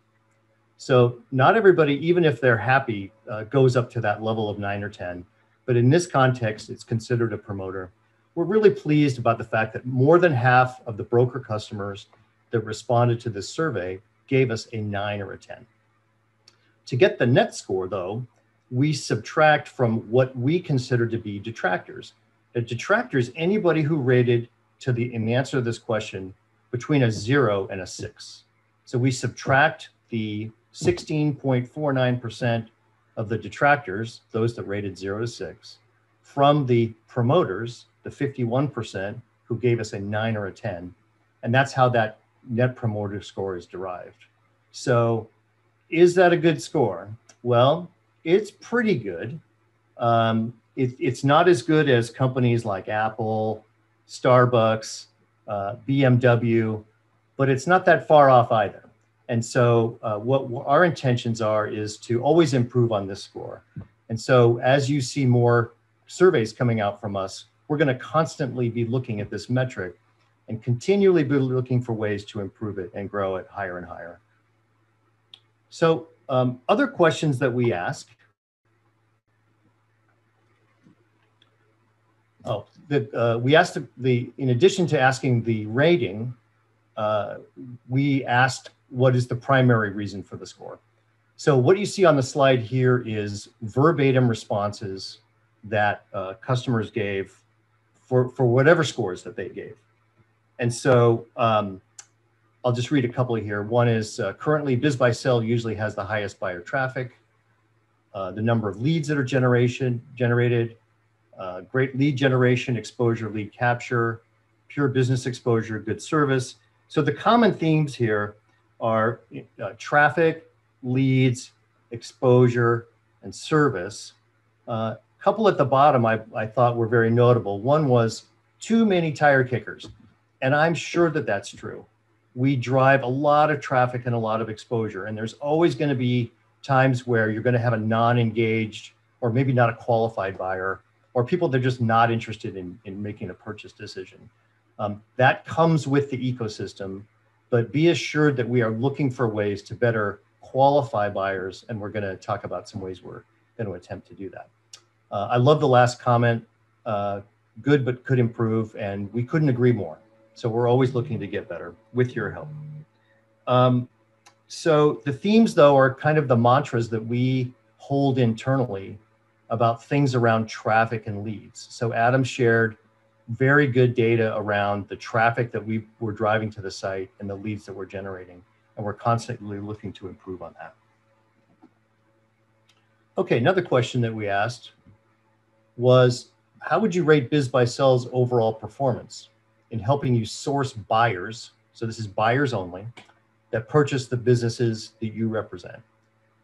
So not everybody, even if they're happy, goes up to that level of 9 or 10. But in this context, it's considered a promoter. We're really pleased about the fact that more than half of the broker customers that responded to this survey gave us a 9 or a 10. To get the net score, though, we subtract from what we consider to be detractors. A detractor is anybody who rated in the answer to this question between a 0 and a 6. So we subtract the 16.49% of the detractors, those that rated 0 to 6, from the promoters, the 51% who gave us a 9 or a 10. And that's how that net promoter score is derived. So is that a good score? Well, it's pretty good. It's not as good as companies like Apple, Starbucks, BMW, but it's not that far off either. And so what our intentions are is to always improve on this score. And so as you see more surveys coming out from us, we're going to constantly be looking at this metric and continually be looking for ways to improve it and grow it higher and higher. So other questions that we ask. We asked in addition to asking the rating, we asked what is the primary reason for the score. So what you see on the slide here is verbatim responses that customers gave for whatever scores that they gave. And so I'll just read a couple here. One is currently BizBuySell usually has the highest buyer traffic, the number of leads that are generated, great lead generation, exposure, lead capture, pure business exposure, good service. So the common themes here are traffic, leads, exposure, and service. A couple at the bottom I thought were very notable. One was too many tire kickers. And I'm sure that that's true. We drive a lot of traffic and a lot of exposure. And there's always going to be times where you're going to have a non-engaged or maybe not a qualified buyer or people that are just not interested in making a purchase decision. That comes with the ecosystem, but be assured that we are looking for ways to better qualify buyers. And we're going to talk about some ways we're going to attempt to do that. I love the last comment, good, but could improve. And we couldn't agree more. So we're always looking to get better with your help. So the themes, though, are kind of the mantras that we hold internally about things around traffic and leads. So Adam shared very good data around the traffic that we were driving to the site and the leads that we're generating. And we're constantly looking to improve on that. Okay, another question that we asked was, how would you rate BizBuySell's overall performance in helping you source buyers, so this is buyers only, that purchase the businesses that you represent?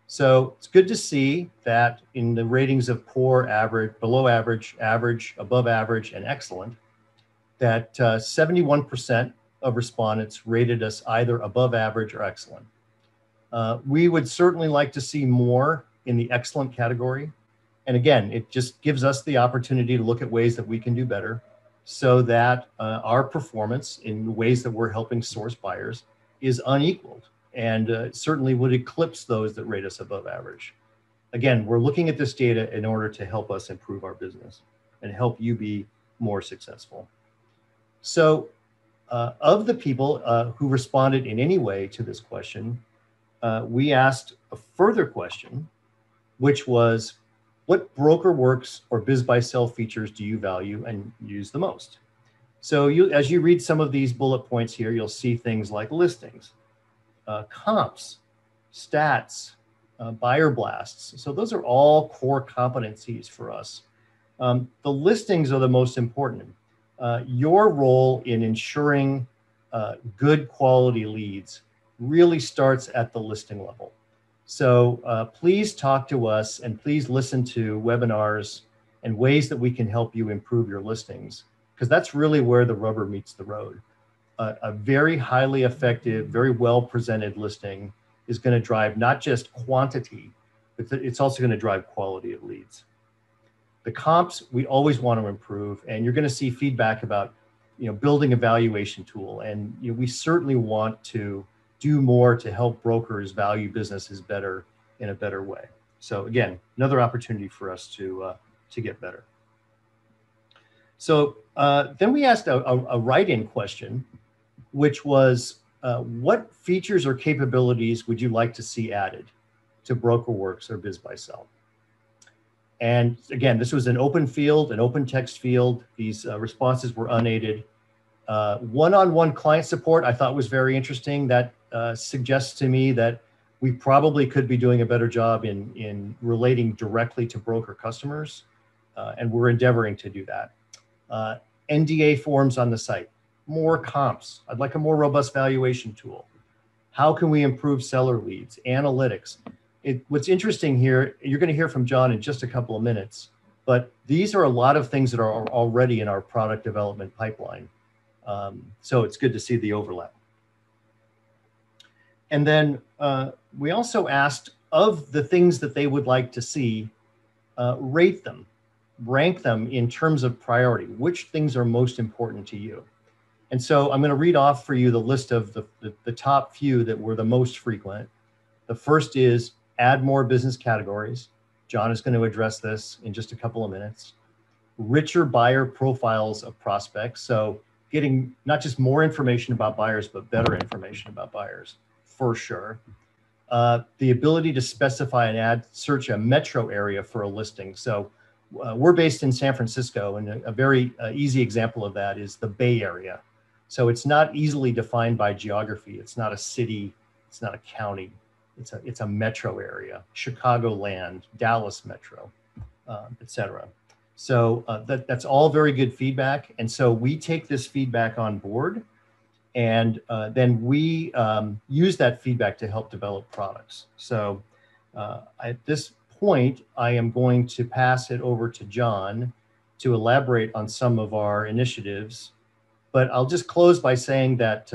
So it's good to see that in the ratings of poor, average, below average, average, above average, and excellent, that 71% of respondents rated us either above average or excellent. We would certainly like to see more in the excellent category. And again, it just gives us the opportunity to look at ways that we can do better so that our performance in the ways that we're helping source buyers is unequaled and certainly would eclipse those that rate us above average. Again, we're looking at this data in order to help us improve our business and help you be more successful. So of the people who responded in any way to this question, we asked a further question, which was, what BrokerWorks or BizBuySell features do you value and use the most? So as you read some of these bullet points here, you'll see things like listings, comps, stats, buyer blasts. So those are all core competencies for us. The listings are the most important. Your role in ensuring good quality leads really starts at the listing level. So please talk to us and please listen to webinars and ways that we can help you improve your listings, because that's really where the rubber meets the road. A very highly effective, very well presented listing is going to drive not just quantity, but it's also going to drive quality of leads. The comps, we always want to improve, and you're going to see feedback about building a valuation tool. And we certainly want to do more to help brokers value businesses better in a better way. So again, another opportunity for us to get better. So then we asked a write-in question, which was, what features or capabilities would you like to see added to BrokerWorks or BizBuySell? And again, this was an open field, an open text field. These responses were unaided. One-on-one client support I thought was very interesting. That suggests to me that We probably could be doing a better job in relating directly to broker customers, and we're endeavoring to do that. NDA forms on the site, more comps. I'd like a more robust valuation tool. How can we improve seller leads, analytics? What's interesting here, you're going to hear from John in just a couple of minutes, but these are a lot of things that are already in our product development pipeline. So it's good to see the overlap. And then we also asked, of the things that they would like to see, rate them, rank them in terms of priority. Which things are most important to you? And so I'm going to read off for you the list of the top few that were the most frequent. The first is add more business categories. John is going to address this in just a couple of minutes. Richer buyer profiles of prospects. So getting not just more information about buyers, but better information about buyers, for sure. The ability to specify and search a metro area for a listing. So we're based in San Francisco, and a very easy example of that is the Bay Area. So it's not easily defined by geography. It's not a city, it's not a county, it's a metro area, Chicagoland, Dallas Metro, etc. So that's all very good feedback. And so we take this feedback on board, and then we use that feedback to help develop products. So at this point, I am going to pass it over to John to elaborate on some of our initiatives. But I'll just close by saying that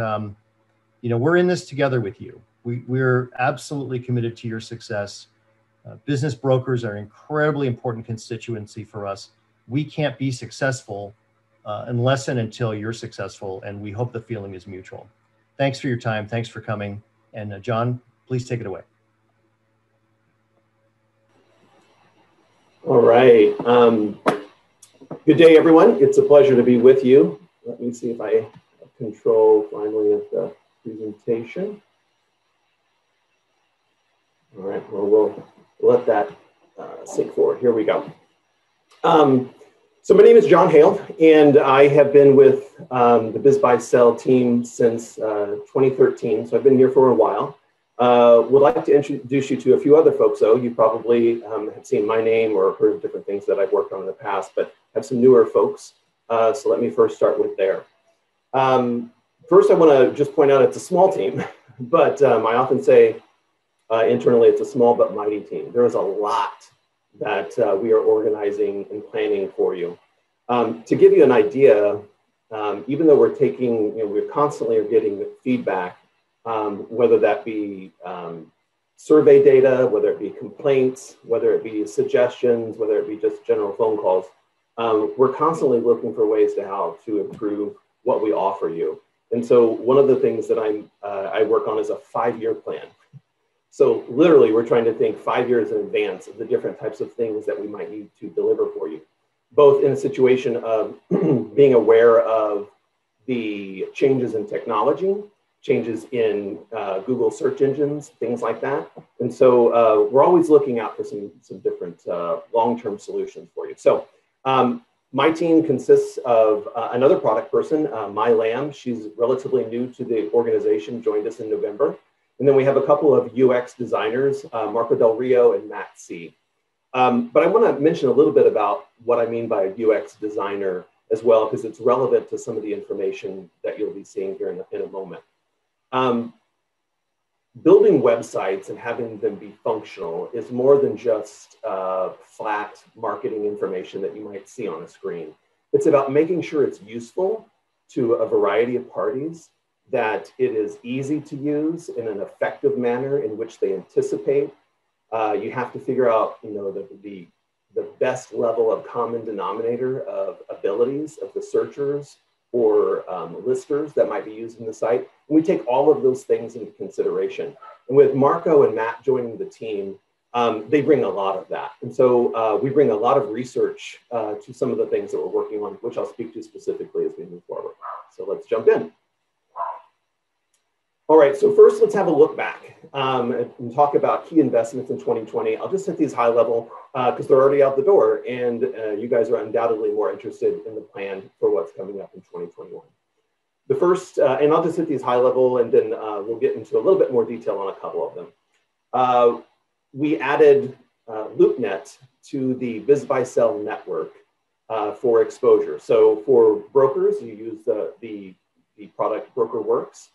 we're in this together with you. We're absolutely committed to your success. Business brokers are an incredibly important constituency for us. We can't be successful unless and until you're successful, and we hope the feeling is mutual. Thanks for your time. Thanks for coming. And John, please take it away. All right. Good day, everyone. It's a pleasure to be with you. Let me see if I have control finally of the presentation. All right, well, we'll let that sink forward. Here we go. So my name is John Hale, and I have been with the BizBuySell team since 2013, so I've been here for a while. Would like to introduce you to a few other folks, though. You probably have seen my name or heard of different things that I've worked on in the past, but have some newer folks. So let me first start with there. First, I want to just point out it's a small team, but I often say internally it's a small but mighty team. There is a lot that we are organizing and planning for you. To give you an idea, even though we're taking, we're constantly are getting feedback, whether that be survey data, whether it be complaints, whether it be suggestions, whether it be just general phone calls, we're constantly looking for ways to how to improve what we offer you. And so one of the things that I work on is a 5-year plan. So literally, we're trying to think 5 years in advance of the different types of things that we might need to deliver for you, both in a situation of being aware of the changes in technology, changes in Google search engines, things like that. And so we're always looking out for some different long-term solutions for you. So my team consists of another product person, Mai Lam. She's relatively new to the organization, joined us in November. And then we have a couple of UX designers, Marco Del Rio and Matt C. But I want to mention a little bit about what I mean by a UX designer as well, because it's relevant to some of the information that you'll be seeing here in a moment. Building websites and having them be functional is more than just flat marketing information that you might see on a screen. It's about making sure it's useful to a variety of parties, that it is easy to use in an effective manner in which they anticipate. You have to figure out, the best level of common denominator of abilities of the searchers or listers that might be used in the site. And we take all of those things into consideration. And with Marco and Matt joining the team, they bring a lot of that. And so we bring a lot of research to some of the things that we're working on, which I'll speak to specifically as we move forward. So let's jump in. All right, so first let's have a look back and talk about key investments in 2020. I'll just hit these high level because they're already out the door, and you guys are undoubtedly more interested in the plan for what's coming up in 2021. The first, and I'll just hit these high level, and then we'll get into a little bit more detail on a couple of them. we added LoopNet to the BizBuySell network for exposure. So for brokers, you use the product BrokerWorks,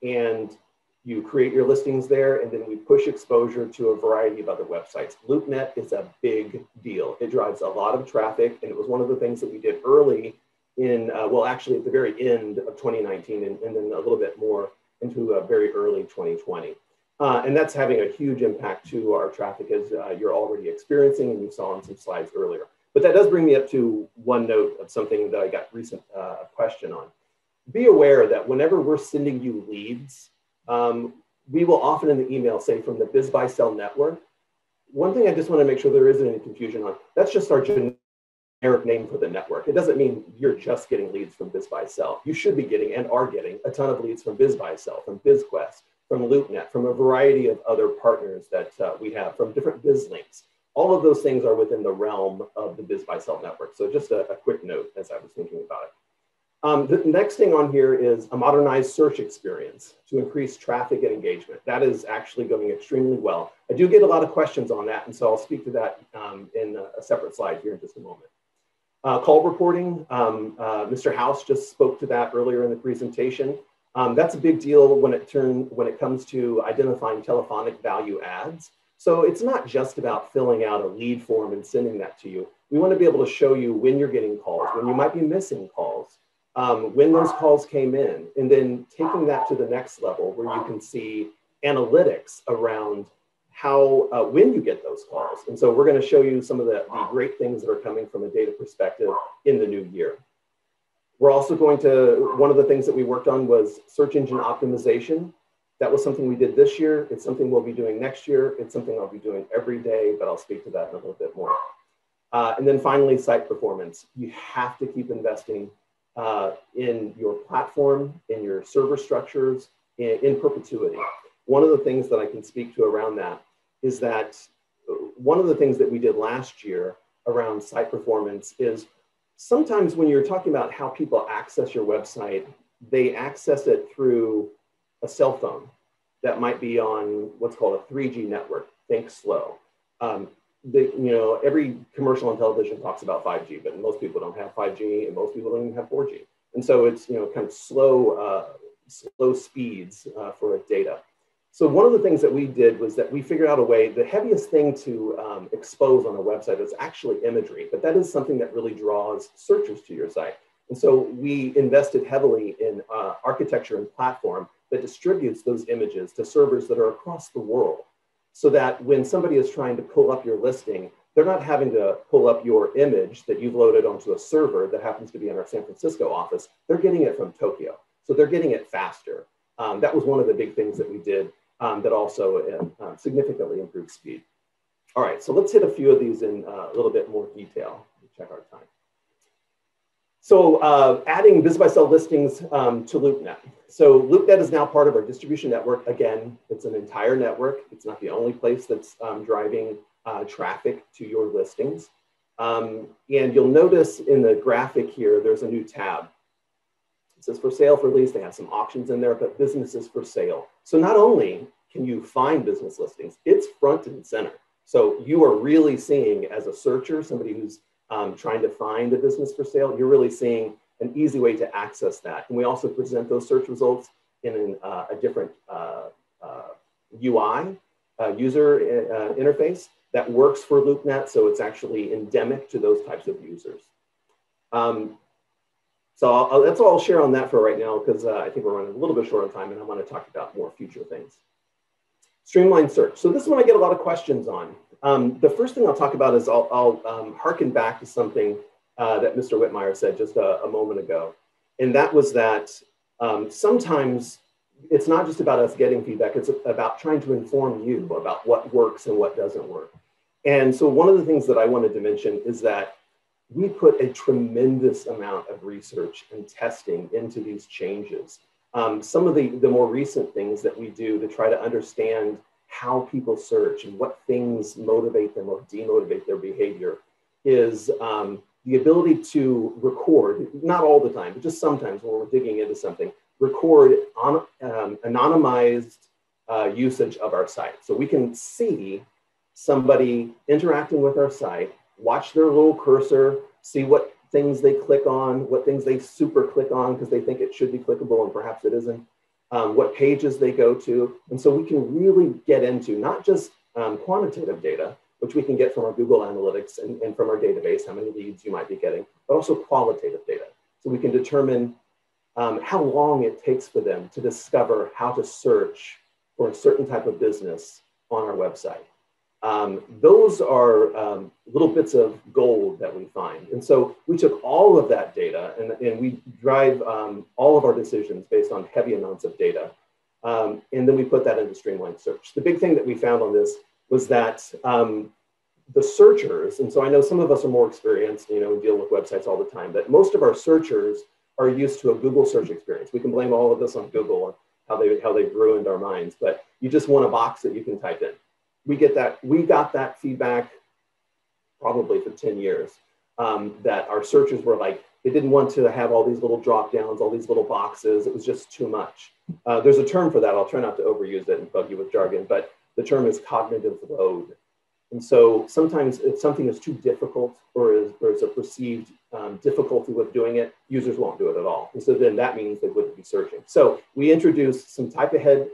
and you create your listings there, and then we push exposure to a variety of other websites. LoopNet is a big deal. It drives a lot of traffic, and it was one of the things that we did early in, well, actually at the very end of 2019, and then a little bit more into very early 2020. And that's having a huge impact to our traffic, as you're already experiencing, and you saw on some slides earlier. But that does bring me up to one note of something that I got recent question on. Be aware that whenever we're sending you leads, we will often in the email say from the BizBuySell network. One thing I just want to make sure there isn't any confusion on, that's just our generic name for the network. It doesn't mean you're just getting leads from BizBuySell. You should be getting and are getting a ton of leads from BizBuySell, from BizQuest, from LoopNet, from a variety of other partners that we have, from different BizLinks. All of those things are within the realm of the BizBuySell network. So just a quick note as I was thinking about it. The next thing on here is a modernized search experience to increase traffic and engagement. That is actually going extremely well. I do get a lot of questions on that, and so I'll speak to that in a separate slide here in just a moment. Call reporting, Mr. House just spoke to that earlier in the presentation. That's a big deal when it comes to identifying telephonic value adds. So it's not just about filling out a lead form and sending that to you. We want to be able to show you when you're getting calls, when you might be missing calls, when those calls came in, and then taking that to the next level where you can see analytics around how, when you get those calls. And so we're going to show you some of the great things that are coming from a data perspective in the new year. We're also going to, one of the things that we worked on was search engine optimization. That was something we did this year. It's something we'll be doing next year. It's something I'll be doing every day, but I'll speak to that in a little bit more. And then finally, site performance. You have to keep investing in your platform, in your server structures, in perpetuity. One of the things that I can speak to around that is that one of the things that we did last year around site performance is sometimes when you're talking about how people access your website, they access it through a cell phone that might be on what's called a 3G network. Think slow. Every commercial on television talks about 5G, but most people don't have 5G, and most people don't even have 4G. And so it's kind of slow speeds for data. So one of the things that we did was that we figured out a way. The heaviest thing to expose on a website is actually imagery, but that is something that really draws searchers to your site. And so we invested heavily in architecture and platform that distributes those images to servers that are across the world, so that when somebody is trying to pull up your listing, they're not having to pull up your image that you've loaded onto a server that happens to be in our San Francisco office. They're getting it from Tokyo. So they're getting it faster. That was one of the big things that we did that also significantly improved speed. All right, so let's hit a few of these in a little bit more detail. Check our time. So adding BizBuySell listings to LoopNet. So LoopNet is now part of our distribution network. Again, it's an entire network. It's not the only place that's driving traffic to your listings. And you'll notice in the graphic here, there's a new tab. It says for sale, for lease. They have some options in there, but businesses for sale. So not only can you find business listings, it's front and center. So you are really seeing, as a searcher, somebody who's trying to find a business for sale, you're really seeing an easy way to access that. And we also present those search results in a different UI, user interface that works for LoopNet. So it's actually endemic to those types of users. So that's all I'll share on that for right now, because I think we're running a little bit short on time, and I want to talk about more future things. Streamlined search. So this one I get a lot of questions on. The first thing I'll talk about is I'll harken back to something that Mr. Whitmire said just a moment ago. And that was that sometimes it's not just about us getting feedback, it's about trying to inform you about what works and what doesn't work. And so one of the things that I wanted to mention is that we put a tremendous amount of research and testing into these changes. Some of the more recent things that we do to try to understand how people search and what things motivate them or demotivate their behavior is the ability to record, not all the time, but just sometimes when we're digging into something, record on anonymized usage of our site. So we can see somebody interacting with our site, watch their little cursor, see what things they click on, what things they super click on because they think it should be clickable and perhaps it isn't, what pages they go to. And so we can really get into not just quantitative data, which we can get from our Google Analytics and from our database, how many leads you might be getting, but also qualitative data. So we can determine how long it takes for them to discover how to search for a certain type of business on our website. Those are little bits of gold that we find. And so we took all of that data and we drive all of our decisions based on heavy amounts of data. And then we put that into streamlined search. The big thing that we found on this was that the searchers, and so I know some of us are more experienced, we deal with websites all the time, but most of our searchers are used to a Google search experience. We can blame all of this on Google and how they've ruined our minds, but you just want a box that you can type in. We got that feedback probably for 10 years, that our searchers were like, they didn't want to have all these little drop downs, all these little boxes. It was just too much. There's a term for that. I'll try not to overuse it and bug you with jargon, but the term is cognitive load. And so sometimes if something is too difficult or there's a perceived difficulty with doing it, users won't do it at all. And so then that means they wouldn't be searching. So we introduced some type ahead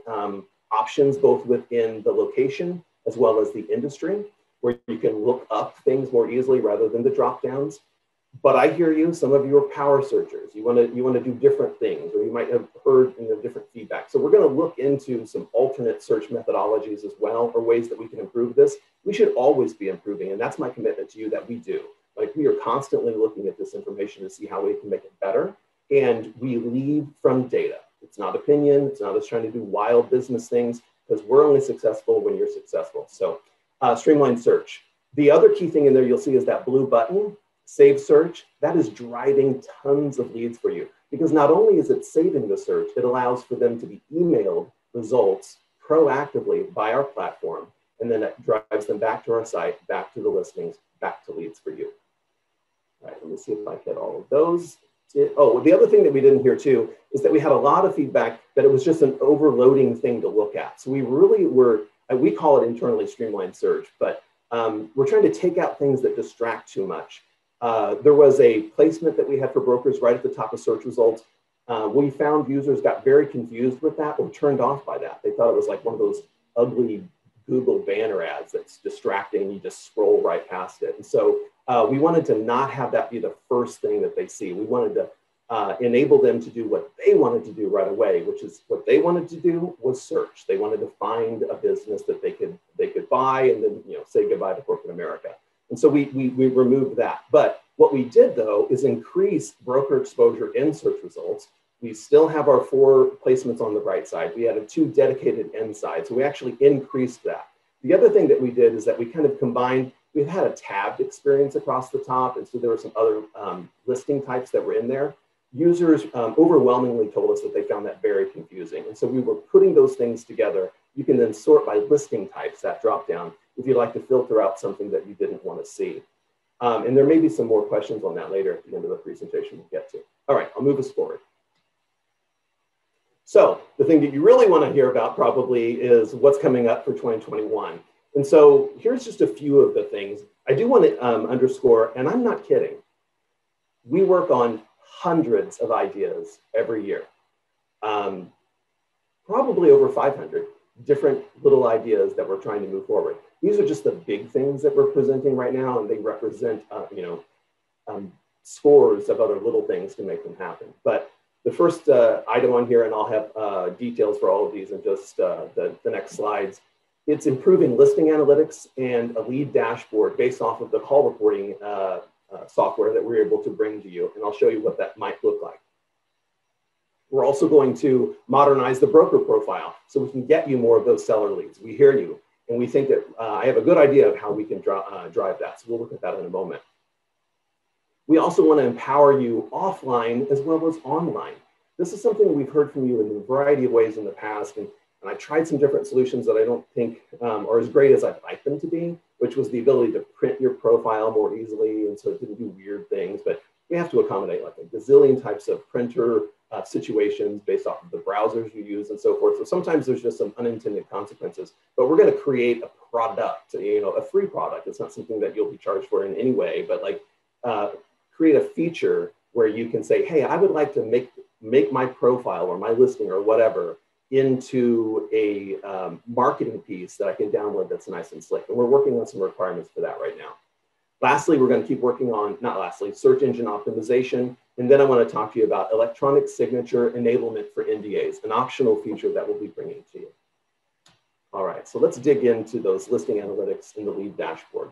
options, both within the location as well as the industry, where you can look up things more easily rather than the drop downs. But I hear you, some of you are power searchers. You want to do different things, or you might have heard different feedback. So we're going to look into some alternate search methodologies as well, or ways that we can improve this. We should always be improving, and that's my commitment to you that we do. Like, we are constantly looking at this information to see how we can make it better, and we lead from data. It's not opinion. It's not us trying to do wild business things, because we're only successful when you're successful. So streamlined search. The other key thing in there you'll see is that blue button. Save search, that is driving tons of leads for you, because not only is it saving the search, it allows for them to be emailed results proactively by our platform, and then it drives them back to our site, back to the listings, back to leads for you. All right, let me see if I hit all of those. Oh, the other thing that we didn't hear too is that we had a lot of feedback that it was just an overloading thing to look at. So we really were, we call it internally streamlined search, but we're trying to take out things that distract too much. There was a placement that we had for brokers right at the top of search results. We found users got very confused with that or turned off by that. They thought it was like one of those ugly Google banner ads that's distracting and you just scroll right past it. And so we wanted to not have that be the first thing that they see. We wanted to enable them to do what they wanted to do right away, which is what they wanted to do was search. They wanted to find a business that they could buy and then say goodbye to corporate America. And so we removed that. But what we did, though, is increase broker exposure in search results. We still have our 4 placements on the right side. We added 2 dedicated inside. So we actually increased that. The other thing that we did is that we kind of combined, we've had a tabbed experience across the top. And so there were some other listing types that were in there. Users overwhelmingly told us that they found that very confusing. And so we were putting those things together. You can then sort by listing types, that drop down, if you'd like to filter out something that you didn't want to see. And there may be some more questions on that later at the end of the presentation we'll get to. All right, I'll move us forward. So the thing that you really want to hear about probably is what's coming up for 2021. And so here's just a few of the things. I do want to underscore, and I'm not kidding, we work on hundreds of ideas every year. Probably over 500 different little ideas that we're trying to move forward. These are just the big things that we're presenting right now, and they represent, scores of other little things to make them happen. But the first item on here, and I'll have details for all of these in just the next slides, it's improving listing analytics and a lead dashboard based off of the call reporting software that we're able to bring to you. And I'll show you what that might look like. We're also going to modernize the broker profile so we can get you more of those seller leads. We hear you, and we think that I have a good idea of how we can drive that. So we'll look at that in a moment. We also want to empower you offline as well as online. This is something that we've heard from you in a variety of ways in the past, and I tried some different solutions that I don't think are as great as I'd like them to be, which was the ability to print your profile more easily, and so it didn't do weird things. But we have to accommodate like a gazillion types of printer situations based off of the browsers you use and so forth. So sometimes there's just some unintended consequences, but we're going to create a product, a free product. It's not something that you'll be charged for in any way, but like create a feature where you can say, hey, I would like to make my profile or my listing or whatever into a marketing piece that I can download that's nice and slick. And we're working on some requirements for that right now. Lastly, we're going to keep working on, not lastly, search engine optimization. And then I want to talk to you about electronic signature enablement for NDAs, an optional feature that we'll be bringing to you. All right, so let's dig into those listing analytics in the lead dashboard.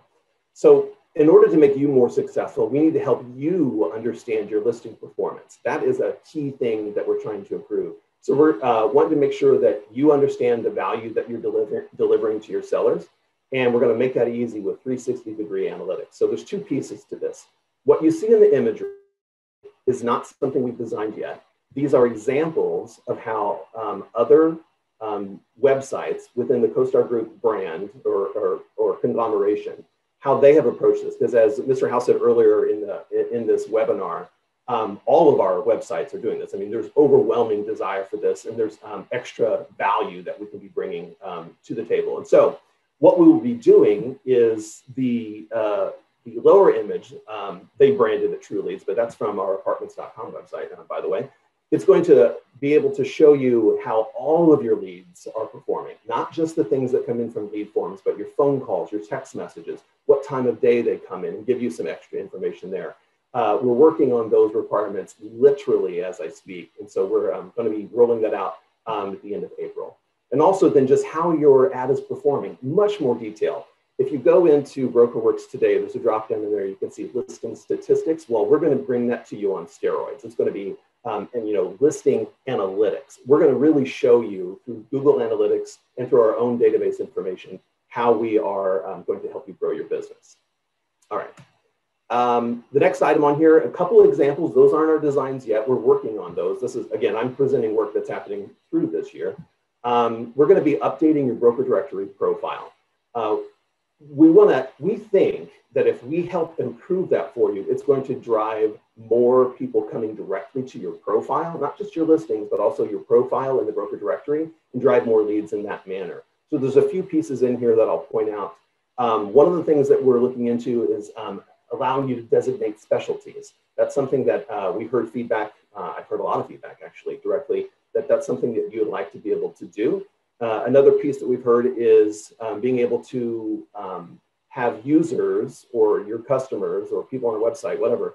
So in order to make you more successful, we need to help you understand your listing performance. That is a key thing that we're trying to improve. So we're wanting to make sure that you understand the value that you're delivering to your sellers. And we're going to make that easy with 360-degree analytics. So there's two pieces to this. What you see in the imagery is not something we've designed yet. These are examples of how other websites within the CoStar Group brand or conglomeration, how they have approached this. Because as Mr. House said earlier in this webinar, all of our websites are doing this. I mean, there's overwhelming desire for this, and there's extra value that we can be bringing to the table. And so what we will be doing is the lower image, they branded it True Leads, but that's from our apartments.com website, by the way. It's going to be able to show you how all of your leads are performing, not just the things that come in from lead forms, but your phone calls, your text messages, what time of day they come in, and give you some extra information there. We're working on those requirements literally as I speak. And so we're going to be rolling that out at the end of April. And also then just how your ad is performing, much more detail. If you go into BrokerWorks today, there's a drop down in there, you can see listing statistics. Well, we're going to bring that to you on steroids. It's going to be, listing analytics. We're going to really show you through Google Analytics and through our own database information, how we are going to help you grow your business. All right. The next item on here, a couple of examples. Those aren't our designs yet. We're working on those. This is, again, I'm presenting work that's happening through this year. We're going to be updating your broker directory profile. We think that if we help improve that for you, it's going to drive more people coming directly to your profile, not just your listings, but also your profile in the broker directory, and drive more leads in that manner. So there's a few pieces in here that I'll point out. One of the things that we're looking into is allowing you to designate specialties. That's something that we heard feedback, I've heard a lot of feedback actually directly, that's something that you would like to be able to do. Another piece that we've heard is being able to have users or your customers or people on a website, whatever,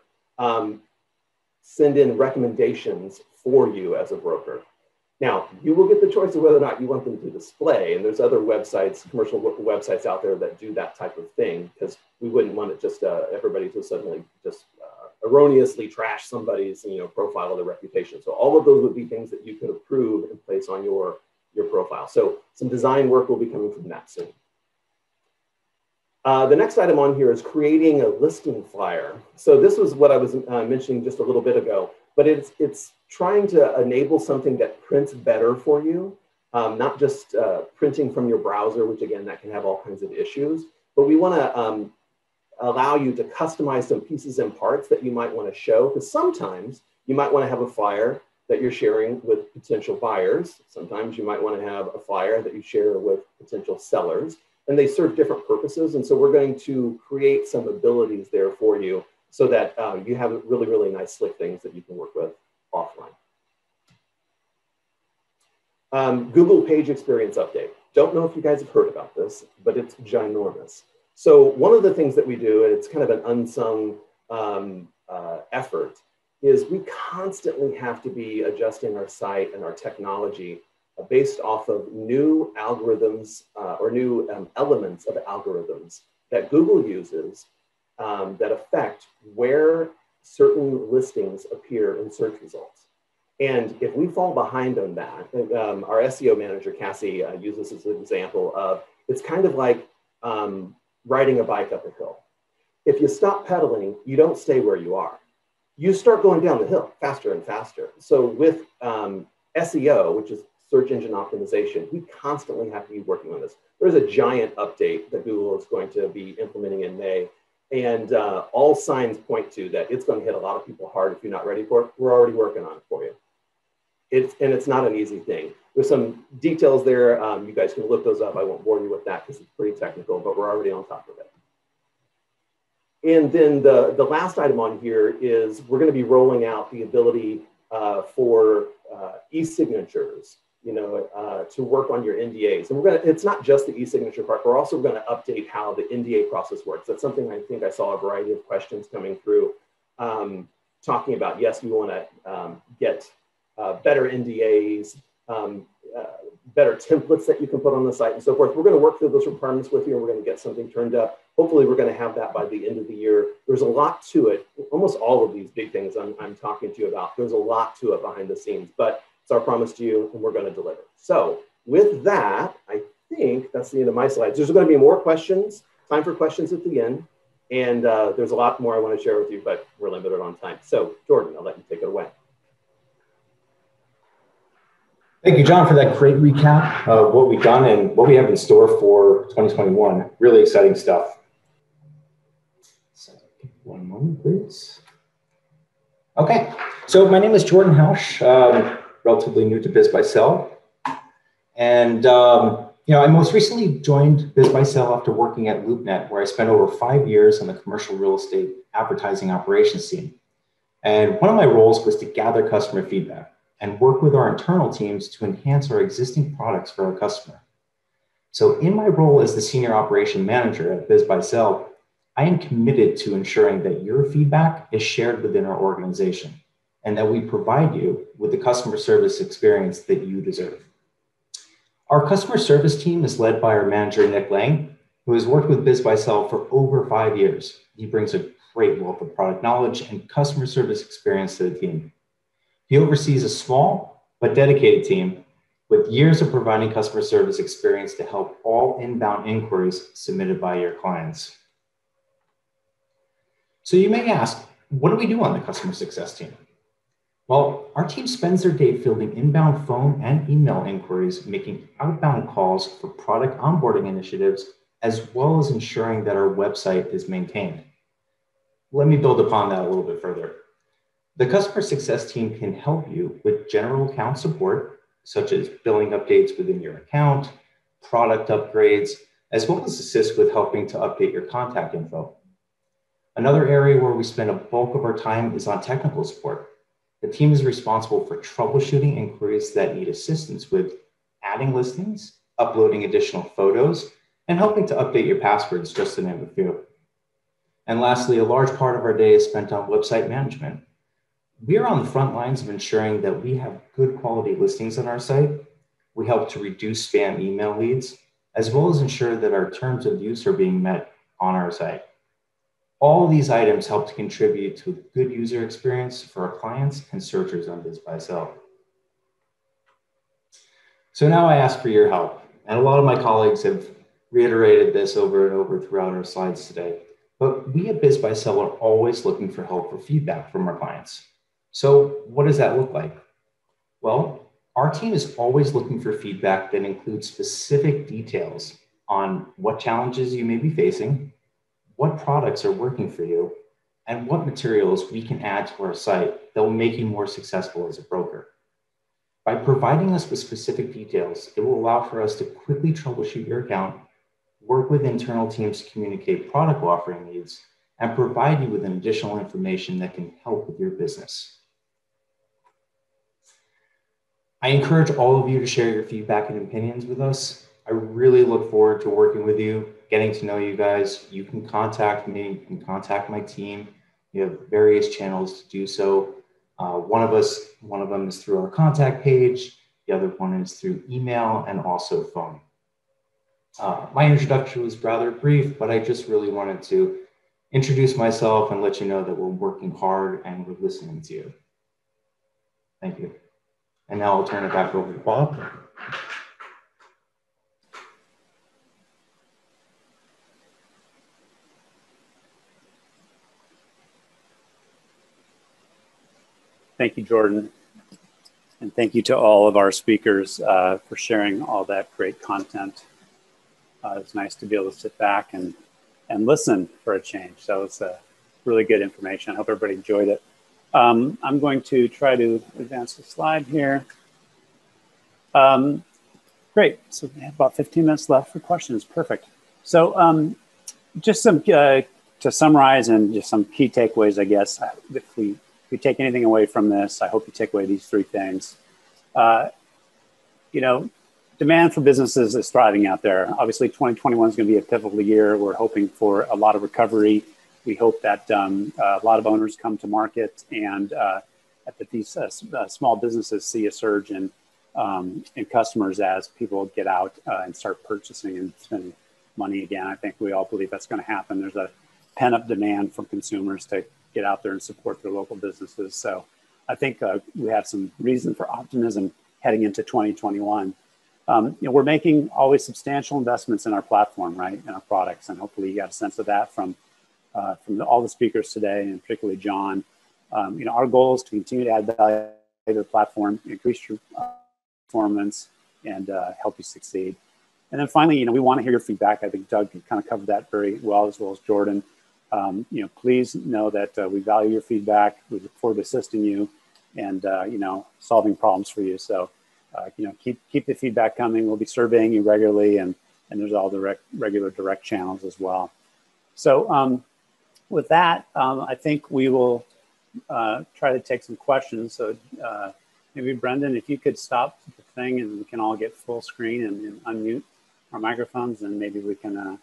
send in recommendations for you as a broker. Now, you will get the choice of whether or not you want them to display, and there's other websites, commercial websites out there that do that type of thing, because we wouldn't want it just everybody to suddenly just erroneously trash somebody's profile or their reputation. So all of those would be things that you could approve and place on your profile. So some design work will be coming from that soon. The next item on here is creating a listing flyer. So this was what I was mentioning just a little bit ago, but it's trying to enable something that prints better for you, not just printing from your browser, which again, that can have all kinds of issues, but we want to allow you to customize some pieces and parts that you might want to show, because sometimes you might want to have a flyer that you're sharing with potential buyers. Sometimes you might want to have a flyer that you share with potential sellers, and they serve different purposes. And so we're going to create some abilities there for you so that you have really, really nice, slick things that you can work with offline. Google Page Experience Update. Don't know if you guys have heard about this, but it's ginormous. So one of the things that we do, and it's kind of an unsung effort, is we constantly have to be adjusting our site and our technology based off of new algorithms or new elements of algorithms that Google uses that affect where certain listings appear in search results. And if we fall behind on that, our SEO manager, Cassie, uses this as an example of, it's kind of like riding a bike up a hill. If you stop pedaling, you don't stay where you are. You start going down the hill faster and faster. So with SEO, which is search engine optimization, we constantly have to be working on this. There's a giant update that Google is going to be implementing in May. And all signs point to that it's going to hit a lot of people hard if you're not ready for it. We're already working on it for you. It's not an easy thing. There's some details there. You guys can look those up. I won't bore you with that because it's pretty technical, but we're already on top of it. And then the last item on here is we're going to be rolling out the ability for e-signatures, to work on your NDAs. And it's not just the e-signature part, we're also going to update how the NDA process works. That's something I think I saw a variety of questions coming through, talking about, yes, we want to get better NDAs, better templates that you can put on the site and so forth. We're going to work through those requirements with you, and we're going to get something turned up. Hopefully we're going to have that by the end of the year. There's a lot to it. Almost all of these big things I'm talking to you about, there's a lot to it behind the scenes, but it's our promise to you, and we're going to deliver. So with that, I think that's the end of my slides. There's going to be more questions, time for questions at the end. And there's a lot more I want to share with you, but we're limited on time. So Jordan, I'll let you take it away. Thank you, John, for that great recap of what we've done and what we have in store for 2021. Really exciting stuff. So, one moment, please. Okay, so my name is Jordan Hausch, relatively new to BizBuySell. And I most recently joined BizBuySell after working at LoopNet, where I spent over 5 years on the commercial real estate advertising operations team. And one of my roles was to gather customer feedback and work with our internal teams to enhance our existing products for our customer. So in my role as the Senior Operation Manager at BizBuySell, I am committed to ensuring that your feedback is shared within our organization and that we provide you with the customer service experience that you deserve. Our customer service team is led by our manager, Nick Lang, who has worked with BizBuySell for over 5 years. He brings a great wealth of product knowledge and customer service experience to the team. He oversees a small but dedicated team with years of providing customer service experience to help all inbound inquiries submitted by your clients. So you may ask, what do we do on the customer success team? Well, our team spends their day fielding inbound phone and email inquiries, making outbound calls for product onboarding initiatives, as well as ensuring that our website is maintained. Let me build upon that a little bit further. The customer success team can help you with general account support, such as billing updates within your account, product upgrades, as well as assist with helping to update your contact info. Another area where we spend a bulk of our time is on technical support. The team is responsible for troubleshooting inquiries that need assistance with adding listings, uploading additional photos, and helping to update your passwords, just to name a few. And lastly, a large part of our day is spent on website management. We are on the front lines of ensuring that we have good quality listings on our site. We help to reduce spam email leads, as well as ensure that our terms of use are being met on our site. All of these items help to contribute to a good user experience for our clients and searchers on BizBuySell. So now I ask for your help. And a lot of my colleagues have reiterated this over and over throughout our slides today. But we at BizBuySell are always looking for help or feedback from our clients. So what does that look like? Well, our team is always looking for feedback that includes specific details on what challenges you may be facing, what products are working for you, and what materials we can add to our site that will make you more successful as a broker. By providing us with specific details, it will allow for us to quickly troubleshoot your account, work with internal teams to communicate product offering needs, and provide you with additional information that can help with your business. I encourage all of you to share your feedback and opinions with us. I really look forward to working with you, getting to know you guys. You can contact me, you can contact my team. We have various channels to do so. One of them is through our contact page. The other one is through email and also phone. My introduction was rather brief, but I just really wanted to introduce myself and let you know that we're working hard and we're listening to you. Thank you. And now I'll turn it back over to Bob. Thank you, Jordan. And thank you to all of our speakers for sharing all that great content. It's nice to be able to sit back and listen for a change. So it's really good information. I hope everybody enjoyed it. I'm going to try to advance the slide here. Great. So we have about 15 minutes left for questions. Perfect. So just some to summarize and just some key takeaways, I guess. If we take anything away from this, I hope you take away these three things. You know, demand for businesses is thriving out there. Obviously, 2021 is going to be a pivotal year. We're hoping for a lot of recovery. We hope that a lot of owners come to market and that these small businesses see a surge in customers as people get out and start purchasing and spending money again. I think we all believe that's going to happen. There's a pent-up demand from consumers to get out there and support their local businesses. So I think we have some reason for optimism heading into 2021. You know, we're making always substantial investments in our platform, right, in our products, and hopefully you got a sense of that from all the speakers today, and particularly John. You know, our goal is to continue to add value to the platform, increase your performance, and help you succeed. And then finally, you know, we want to hear your feedback. I think Doug kind of covered that very well, as Jordan. You know, please know that we value your feedback. We look forward to assisting you and, you know, solving problems for you. So, you know, keep the feedback coming. We'll be surveying you regularly, and there's all the regular direct channels as well. So with that, I think we will try to take some questions. So maybe Brendan, if you could stop the thing and we can all get full screen and unmute our microphones, and maybe we can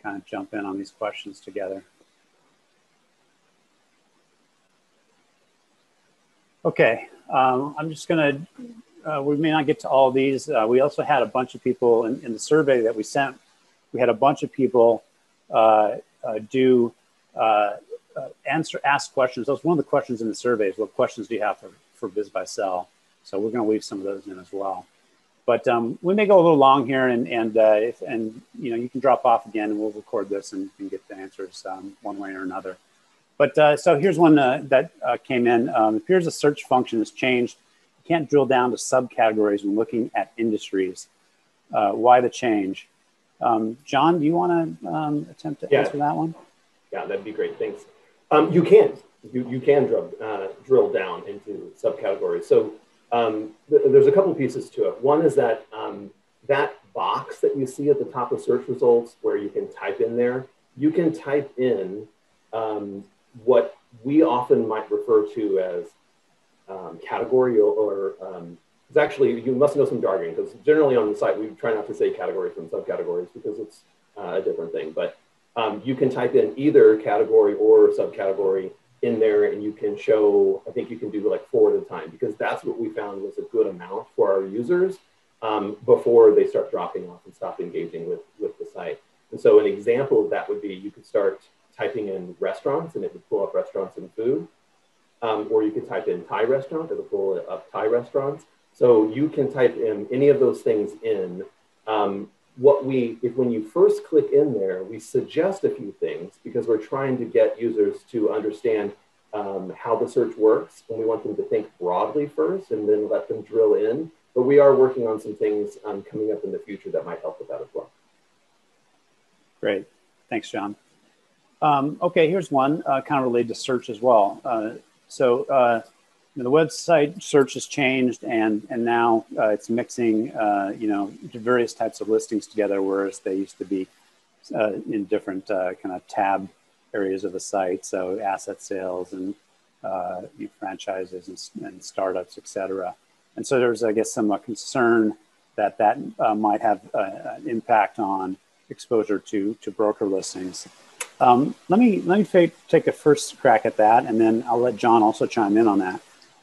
kind of jump in on these questions together. Okay, I'm just gonna, we may not get to all these. We also had a bunch of people in the survey that we sent. We had a bunch of people ask questions. That was one of the questions in the survey is, what questions do you have for BizBuySell? So we're gonna leave some of those in as well. But we may go a little long here, and you know, you can drop off again, and we'll record this and get the answers one way or another. But so here's one that came in. It appears the search function has changed. You can't drill down to subcategories when looking at industries. Why the change? John, do you want to attempt to answer that one? Yeah, that'd be great. Thanks. You can. You can drill down into subcategories. So there's a couple pieces to it. One is that that box that you see at the top of search results where you can type in there, you can type in what we often might refer to as category or it's actually, you must know some jargon, because generally on the site, we try not to say categories from subcategories because it's a different thing. But you can type in either category or subcategory in there, and you can show, I think you can do like 4 at a time, because that's what we found was a good amount for our users before they start dropping off and stop engaging with the site. And so an example of that would be, you could start typing in restaurants and it would pull up restaurants and food. Or you could type in Thai restaurant, it would pull up Thai restaurants. So you can type in any of those things in. When you first click in there, we suggest a few things because we're trying to get users to understand how the search works, and we want them to think broadly first and then let them drill in. But we are working on some things coming up in the future that might help with that as well. Great, thanks, John. Okay, here's one kind of related to search as well. The website search has changed, and now it's mixing, you know, various types of listings together, whereas they used to be in different kind of tab areas of the site. So asset sales and franchises and startups, et cetera. And so there's, I guess, some concern that might have an impact on exposure to broker listings. Let me take a first crack at that, and then I'll let John also chime in on that.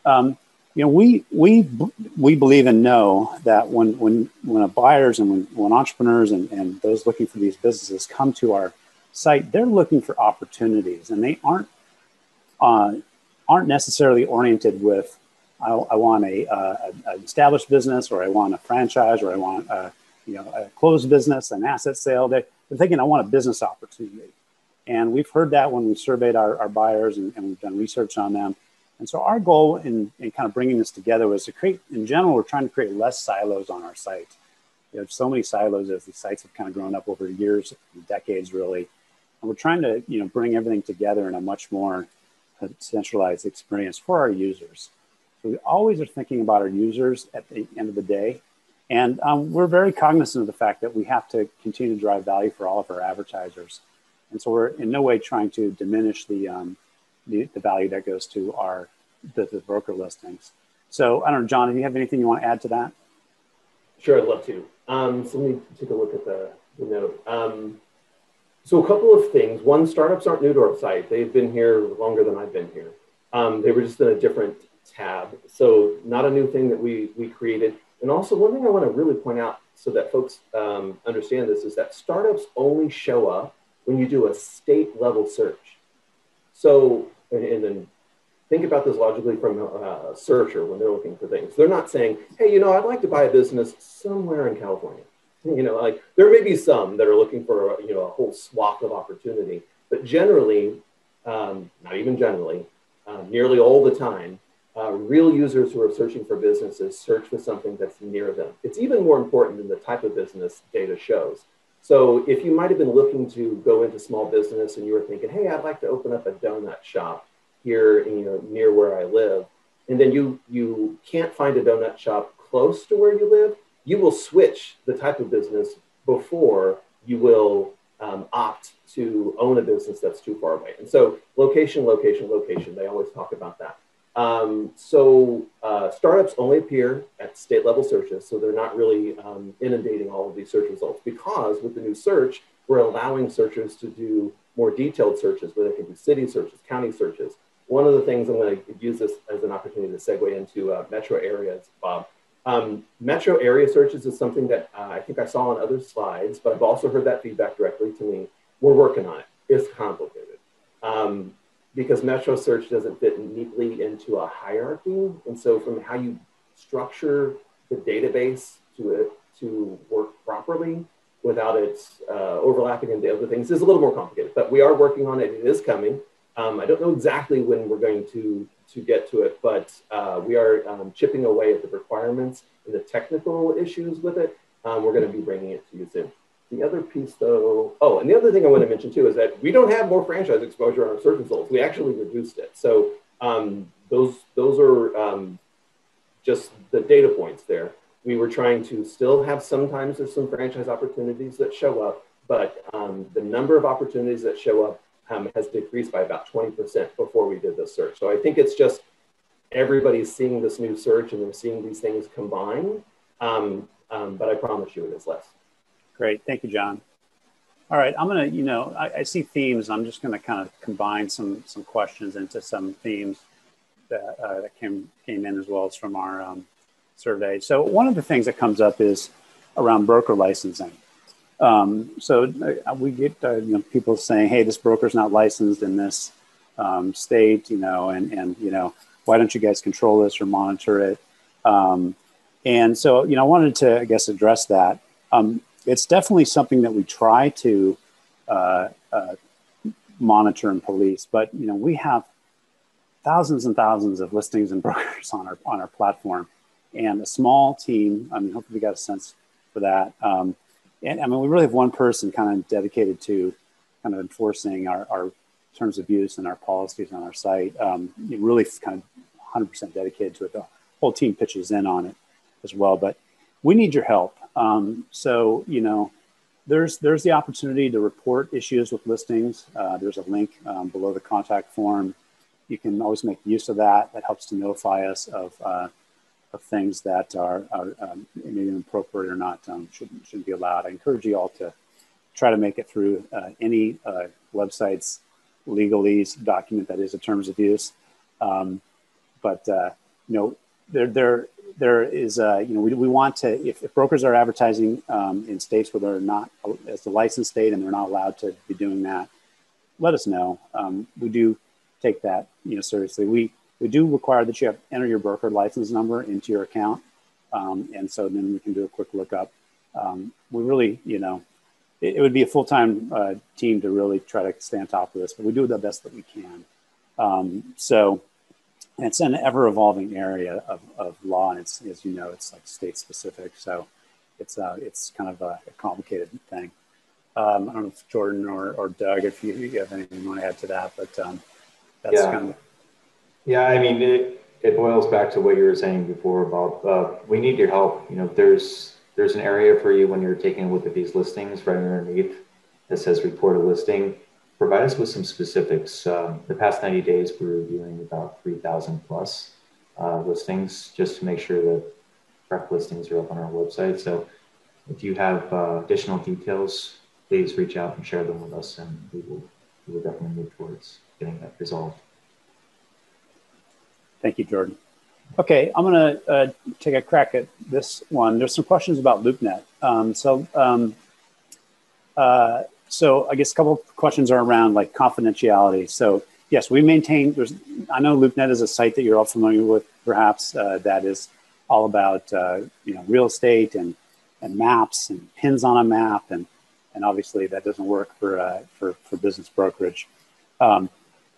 You know, we believe and know that when buyers and when entrepreneurs and those looking for these businesses come to our site, they're looking for opportunities, and they aren't necessarily oriented with I want an established business, or I want a franchise, or I want a closed business, an asset sale. They're thinking I want a business opportunity. And we've heard that when we surveyed our buyers and we've done research on them. And so our goal in kind of bringing this together was to create, in general, we're trying to create less silos on our site. There's so many silos as these sites have kind of grown up over years, decades really. And we're trying to, bring everything together in a much more a centralized experience for our users. So we always are thinking about our users at the end of the day. And we're very cognizant of the fact that we have to continue to drive value for all of our advertisers. And so we're in no way trying to diminish the value that goes to the broker listings. So I don't know, John, do you have anything you want to add to that? Sure, I'd love to. So let me take a look at the note. So a couple of things. One, startups aren't new to our site. They've been here longer than I've been here. They were just in a different tab. So not a new thing that we created. And also one thing I want to really point out so that folks understand this is that startups only show up when you do a state level search. So, and then think about this logically from a searcher when they're looking for things. They're not saying, hey, you know, I'd like to buy a business somewhere in California. You know, like there may be some that are looking for, you know, a whole swath of opportunity, but generally, not even generally, nearly all the time, real users who are searching for businesses search for something that's near them. It's even more important than the type of business data shows. So if you might have been looking to go into small business and you were thinking, hey, I'd like to open up a donut shop here, you know, near where I live, and then you can't find a donut shop close to where you live, you will switch the type of business before you will opt to own a business that's too far away. And so location, location, location, they always talk about that. Startups only appear at state level searches, so they're not really inundating all of these search results, because with the new search, we're allowing searchers to do more detailed searches where they can do city searches, county searches. One of the things, I'm going to use this as an opportunity to segue into metro areas, Bob. Metro area searches is something that I think I saw on other slides, but I've also heard that feedback directly to me. We're working on it. It's complicated. Because Metro search doesn't fit neatly into a hierarchy. And so from how you structure the database to work properly without it overlapping into other things is a little more complicated, but we are working on it. It is coming. I don't know exactly when we're going to get to it, but we are chipping away at the requirements and the technical issues with it. We're going to be bringing it to you soon. The other piece though, oh, and the other thing I want to mention too is that we don't have more franchise exposure on our search results. We actually reduced it. So those are just the data points there. We were trying to still have, sometimes there's some franchise opportunities that show up, but the number of opportunities that show up has decreased by about 20% before we did this search. So I think it's just everybody's seeing this new search and they're seeing these things combined, but I promise you it is less. Great, thank you, John. All right, I'm gonna, I see themes. I'm just gonna kind of combine some questions into some themes that came in as well as from our survey. So one of the things that comes up is around broker licensing. So we get people saying, hey, this broker's not licensed in this state, and why don't you guys control this or monitor it? And so, I wanted to, I guess, address that. It's definitely something that we try to monitor and police, but we have thousands and thousands of listings and brokers on our platform, and a small team. I mean, hopefully, we got a sense for that. And I mean, we really have one person kind of dedicated to kind of enforcing our terms of use and our policies on our site. Really kind of 100% dedicated to it. The whole team pitches in on it as well, but we need your help. So, there's the opportunity to report issues with listings. There's a link below the contact form. You can always make use of that. That helps to notify us of things that are maybe inappropriate or not, shouldn't be allowed. I encourage you all to try to make it through any website's legalese document that is a terms of use. There is, we want to, if brokers are advertising in states where they're not, as the licensed state, and they're not allowed to be doing that, let us know. We do take that, seriously. We do require that you enter your broker license number into your account. And so then we can do a quick lookup. We really, it would be a full-time team to really try to stay on top of this, but we do the best that we can. So it's an ever-evolving area of law, and it's, as you know, it's like state-specific. So it's kind of a complicated thing. I don't know if Jordan or Doug, if you have anything you want to add to that, but that's kind of... Yeah, I mean, it boils back to what you were saying before about we need your help. You know, there's an area for you when you're taking a look at these listings right underneath that says report a listing. Provide us with some specifics. The past 90 days, we're reviewing about 3,000 plus listings just to make sure that correct listings are up on our website. So if you have additional details, please reach out and share them with us, and we will definitely move towards getting that resolved. Thank you, Jordan. Okay, I'm going to take a crack at this one. There's some questions about LoopNet. So I guess a couple of questions are around like confidentiality. So yes, we maintain, I know LoopNet is a site that you're all familiar with, perhaps, that is all about real estate and maps and pins on a map, and obviously that doesn't work for business brokerage.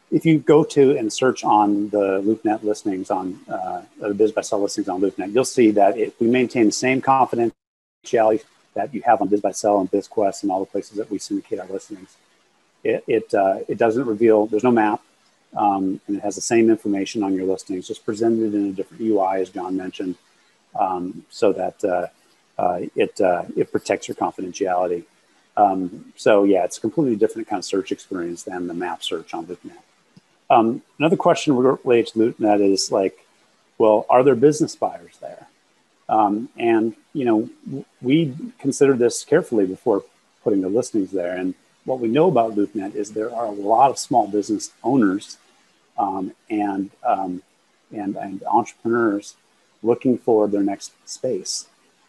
If you go to and search on the LoopNet listings on the BizBuySell listings on LoopNet, you'll see that we maintain the same confidentiality that you have on BizBuySell and BizQuest and all the places that we syndicate our listings. It doesn't reveal, there's no map, and it has the same information on your listings, just presented in a different UI, as John mentioned, so that it protects your confidentiality. So yeah, it's a completely different kind of search experience than the map search on LoopNet. Another question related to LoopNet is like, well, are there business buyers there? And we considered this carefully before putting the listings there. And what we know about LoopNet is there are a lot of small business owners and entrepreneurs looking for their next space.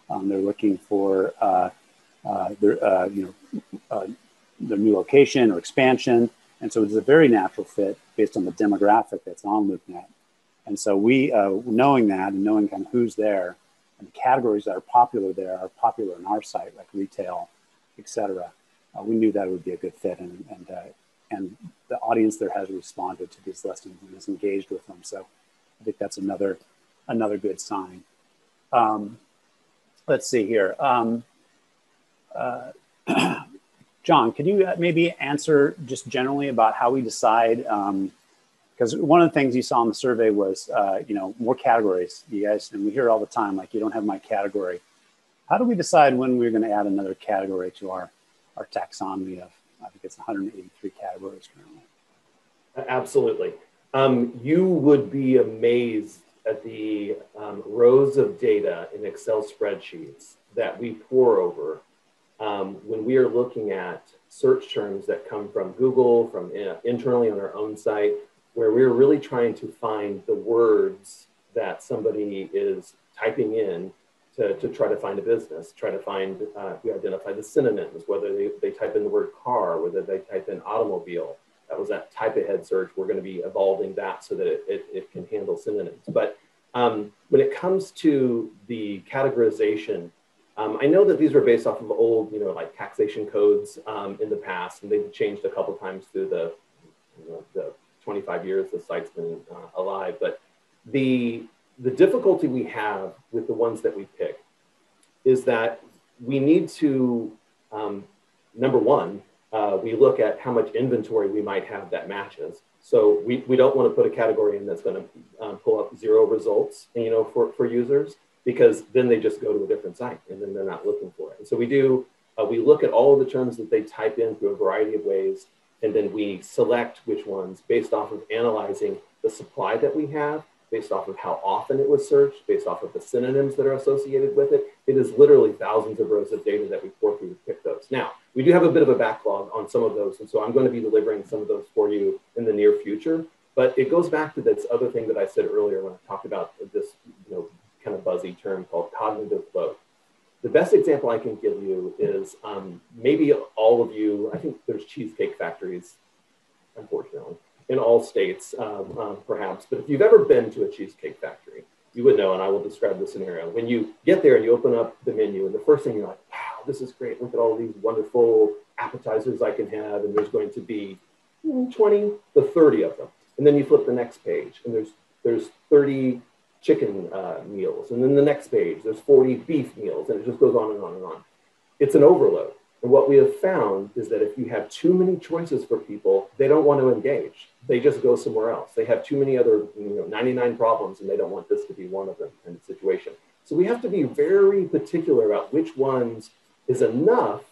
They're looking for their new location or expansion. And so it's a very natural fit based on the demographic that's on LoopNet. And so we, knowing that and knowing kind of who's there and the categories that are popular there are popular on our site, like retail, et cetera, we knew that would be a good fit. And the audience there has responded to these listings and is engaged with them. So I think that's another good sign. Let's see here. John, could you maybe answer just generally about how we decide? Because one of the things you saw in the survey was, more categories. You guys, and we hear it all the time, like, you don't have my category. How do we decide when we're going to add another category to our taxonomy of, I think it's 183 categories currently? Absolutely. You would be amazed at the rows of data in Excel spreadsheets that we pour over when we are looking at search terms that come from Google, from internally on our own site, where we're really trying to find the words that somebody is typing in to try to find a business, try to find, we identify the synonyms, whether they type in the word car, whether they type in automobile. That was that type ahead search. We're going to be evolving that so that it can handle synonyms. But when it comes to the categorization, I know that these were based off of old, like taxation codes in the past, and they've changed a couple times through the 25 years the site's been alive. But the difficulty we have with the ones that we pick is that we need to, number one, we look at how much inventory we might have that matches. So we don't want to put a category in that's going to pull up 0 results, for users, because then they just go to a different site and then they're not looking for it. And so we look at all of the terms that they type in through a variety of ways, and then we select which ones based off of analyzing the supply that we have, based off of how often it was searched, based off of the synonyms that are associated with it. It is literally thousands of rows of data that we pour through to pick those. Now, we do have a bit of a backlog on some of those, and so I'm going to be delivering some of those for you in the near future. But it goes back to this other thing that I said earlier when I talked about this, kind of buzzy term called cognitive load. The best example I can give you is maybe all of you, I think there's cheesecake factories, unfortunately, in all states, perhaps. But if you've ever been to a cheesecake factory, you would know, and I will describe the scenario. When you get there and you open up the menu, and the first thing you're like, wow, this is great. Look at all these wonderful appetizers I can have, and there's going to be 20 to 30 of them. And then you flip the next page, and there's 30 chicken meals. And then the next page, there's 40 beef meals, and it just goes on and on and on. It's an overload. And what we have found is that if you have too many choices for people, they don't want to engage. They just go somewhere else. They have too many other 99 problems, and they don't want this to be one of them kind of situation. So we have to be very particular about which ones is enough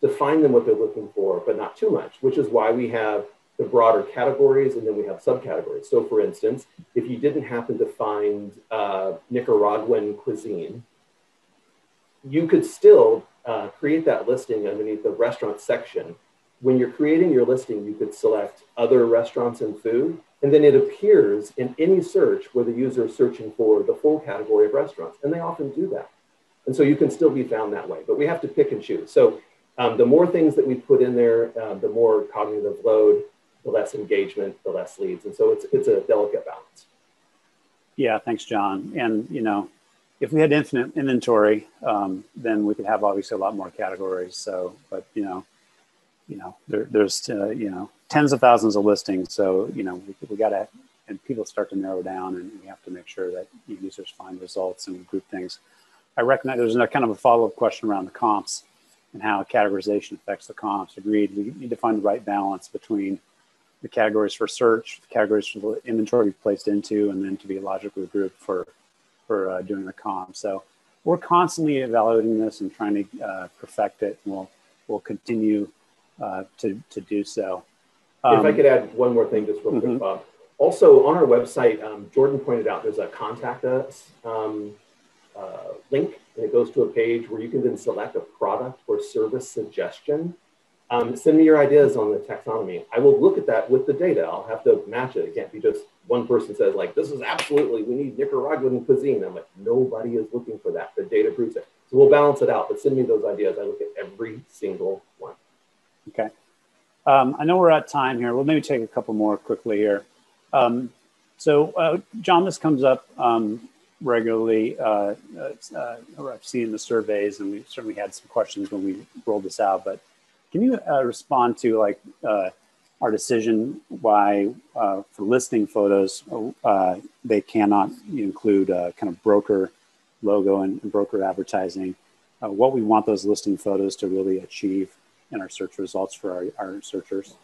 to find them what they're looking for, but not too much, which is why we have the broader categories, and then we have subcategories. So for instance, if you didn't happen to find Nicaraguan cuisine, you could still create that listing underneath the restaurant section. When you're creating your listing, you could select other restaurants and food, and then it appears in any search where the user is searching for the full category of restaurants, and they often do that. And so you can still be found that way, but we have to pick and choose. So the more things that we put in there, the more cognitive load, the less engagement, the less leads. And so it's a delicate balance. Yeah, thanks, John. And, if we had infinite inventory, then we could have obviously a lot more categories. So, but, there's, tens of thousands of listings. So, we got to, and people start to narrow down, and we have to make sure that users find results and group things. I recognize there's a kind of a follow-up question around the comps and how categorization affects the comps. Agreed. We need to find the right balance between the categories for search, the categories for the inventory placed into, and then to be logically grouped for doing the comp. So we're constantly evaluating this and trying to perfect it, and we'll continue to do so. If I could add one more thing just real quick, Bob. Also on our website, Jordan pointed out there's a contact us link, and it goes to a page where you can then select a product or service suggestion. Send me your ideas on the taxonomy. I will look at that with the data. I'll have to match it. It can't be just one person says like, this is absolutely, we need Nicaraguan cuisine. I'm like, nobody is looking for that. The data proves it. So we'll balance it out, but send me those ideas. I look at every single one. Okay. I know we're at time here. We'll maybe take a couple more quickly here. So John, this comes up regularly. I've seen the surveys, and we certainly had some questions when we rolled this out, but can you respond to like our decision why for listing photos, they cannot include kind of broker logo and broker advertising, what we want those listing photos to really achieve in our search results for our searchers?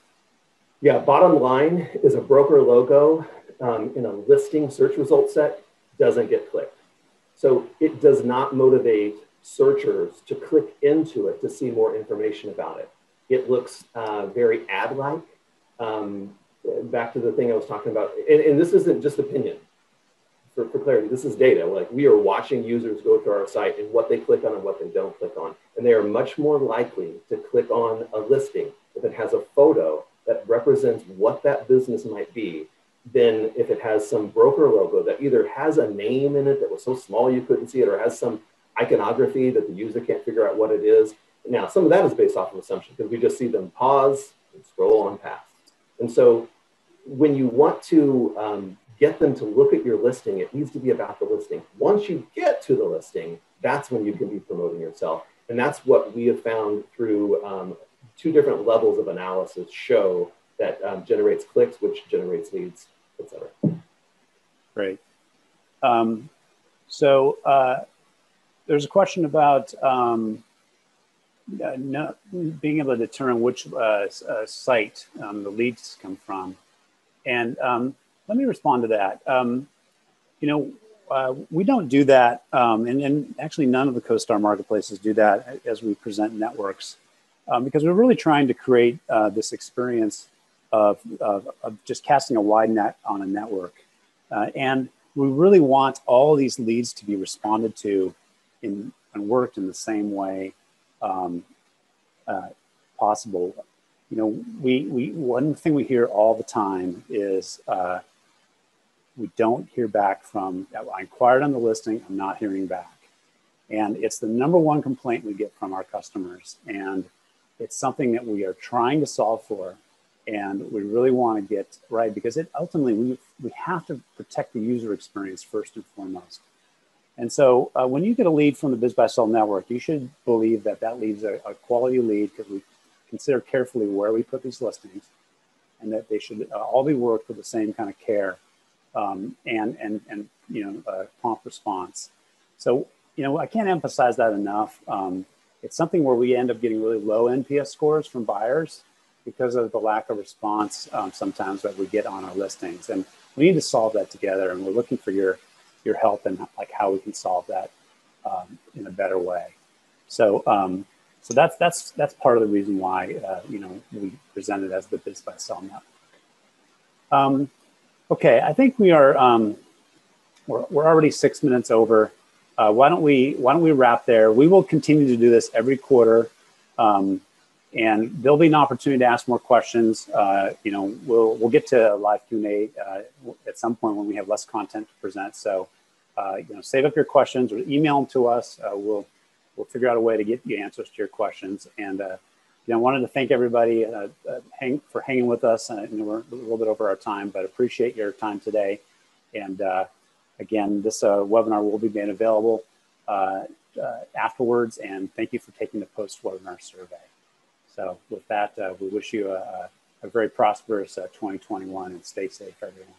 Yeah, bottom line is a broker logo in a listing search result set doesn't get clicked. So it does not motivate searchers to click into it to see more information about it. It looks very ad-like. Back to the thing I was talking about, and this isn't just opinion. For clarity, this is data. Like, we are watching users go through our site and what they click on and what they don't click on. And they are much more likely to click on a listing if it has a photo that represents what that business might be than if it has some broker logo that either has a name in it that was so small you couldn't see it, or has some iconography that the user can't figure out what it is. Now, some of that is based off of assumption because we just see them pause and scroll on past. And so when you want to get them to look at your listing, it needs to be about the listing. Once you get to the listing, that's when you can be promoting yourself. And that's what we have found through 2 different levels of analysis show that generates clicks, which generates leads, et cetera. Great. So there's a question about being able to determine which site the leads come from. And let me respond to that. We don't do that, and actually none of the CoStar marketplaces do that as we present networks, because we're really trying to create this experience of just casting a wide net on a network. And we really want all these leads to be responded to and worked in the same way possible. One thing we hear all the time is we don't hear back from, I inquired on the listing, I'm not hearing back. And it's the #1 complaint we get from our customers. And it's something that we are trying to solve for. And we really want to get right, because ultimately we have to protect the user experience first and foremost. And so when you get a lead from the BizBuySell network, you should believe that that lead's a quality lead, because we consider carefully where we put these listings, and that they should all be worked with the same kind of care and prompt response. So I can't emphasize that enough. it's something where we end up getting really low NPS scores from buyers because of the lack of response sometimes that we get on our listings. And we need to solve that together. And we're looking for your help in like how we can solve that in a better way. So so that's part of the reason why we presented as the BizBuySell Network. Okay, I think we are we're already 6 minutes over. Why don't we wrap there? We will continue to do this every quarter, and there'll be an opportunity to ask more questions. We'll get to live Q&A at some point when we have less content to present. So save up your questions or email them to us. We'll figure out a way to get you answers to your questions. And I wanted to thank everybody for hanging with us. We're a little bit over our time, but appreciate your time today. And again, this webinar will be made available afterwards. And thank you for taking the post-webinar survey. So with that, we wish you a very prosperous 2021 and stay safe, everyone.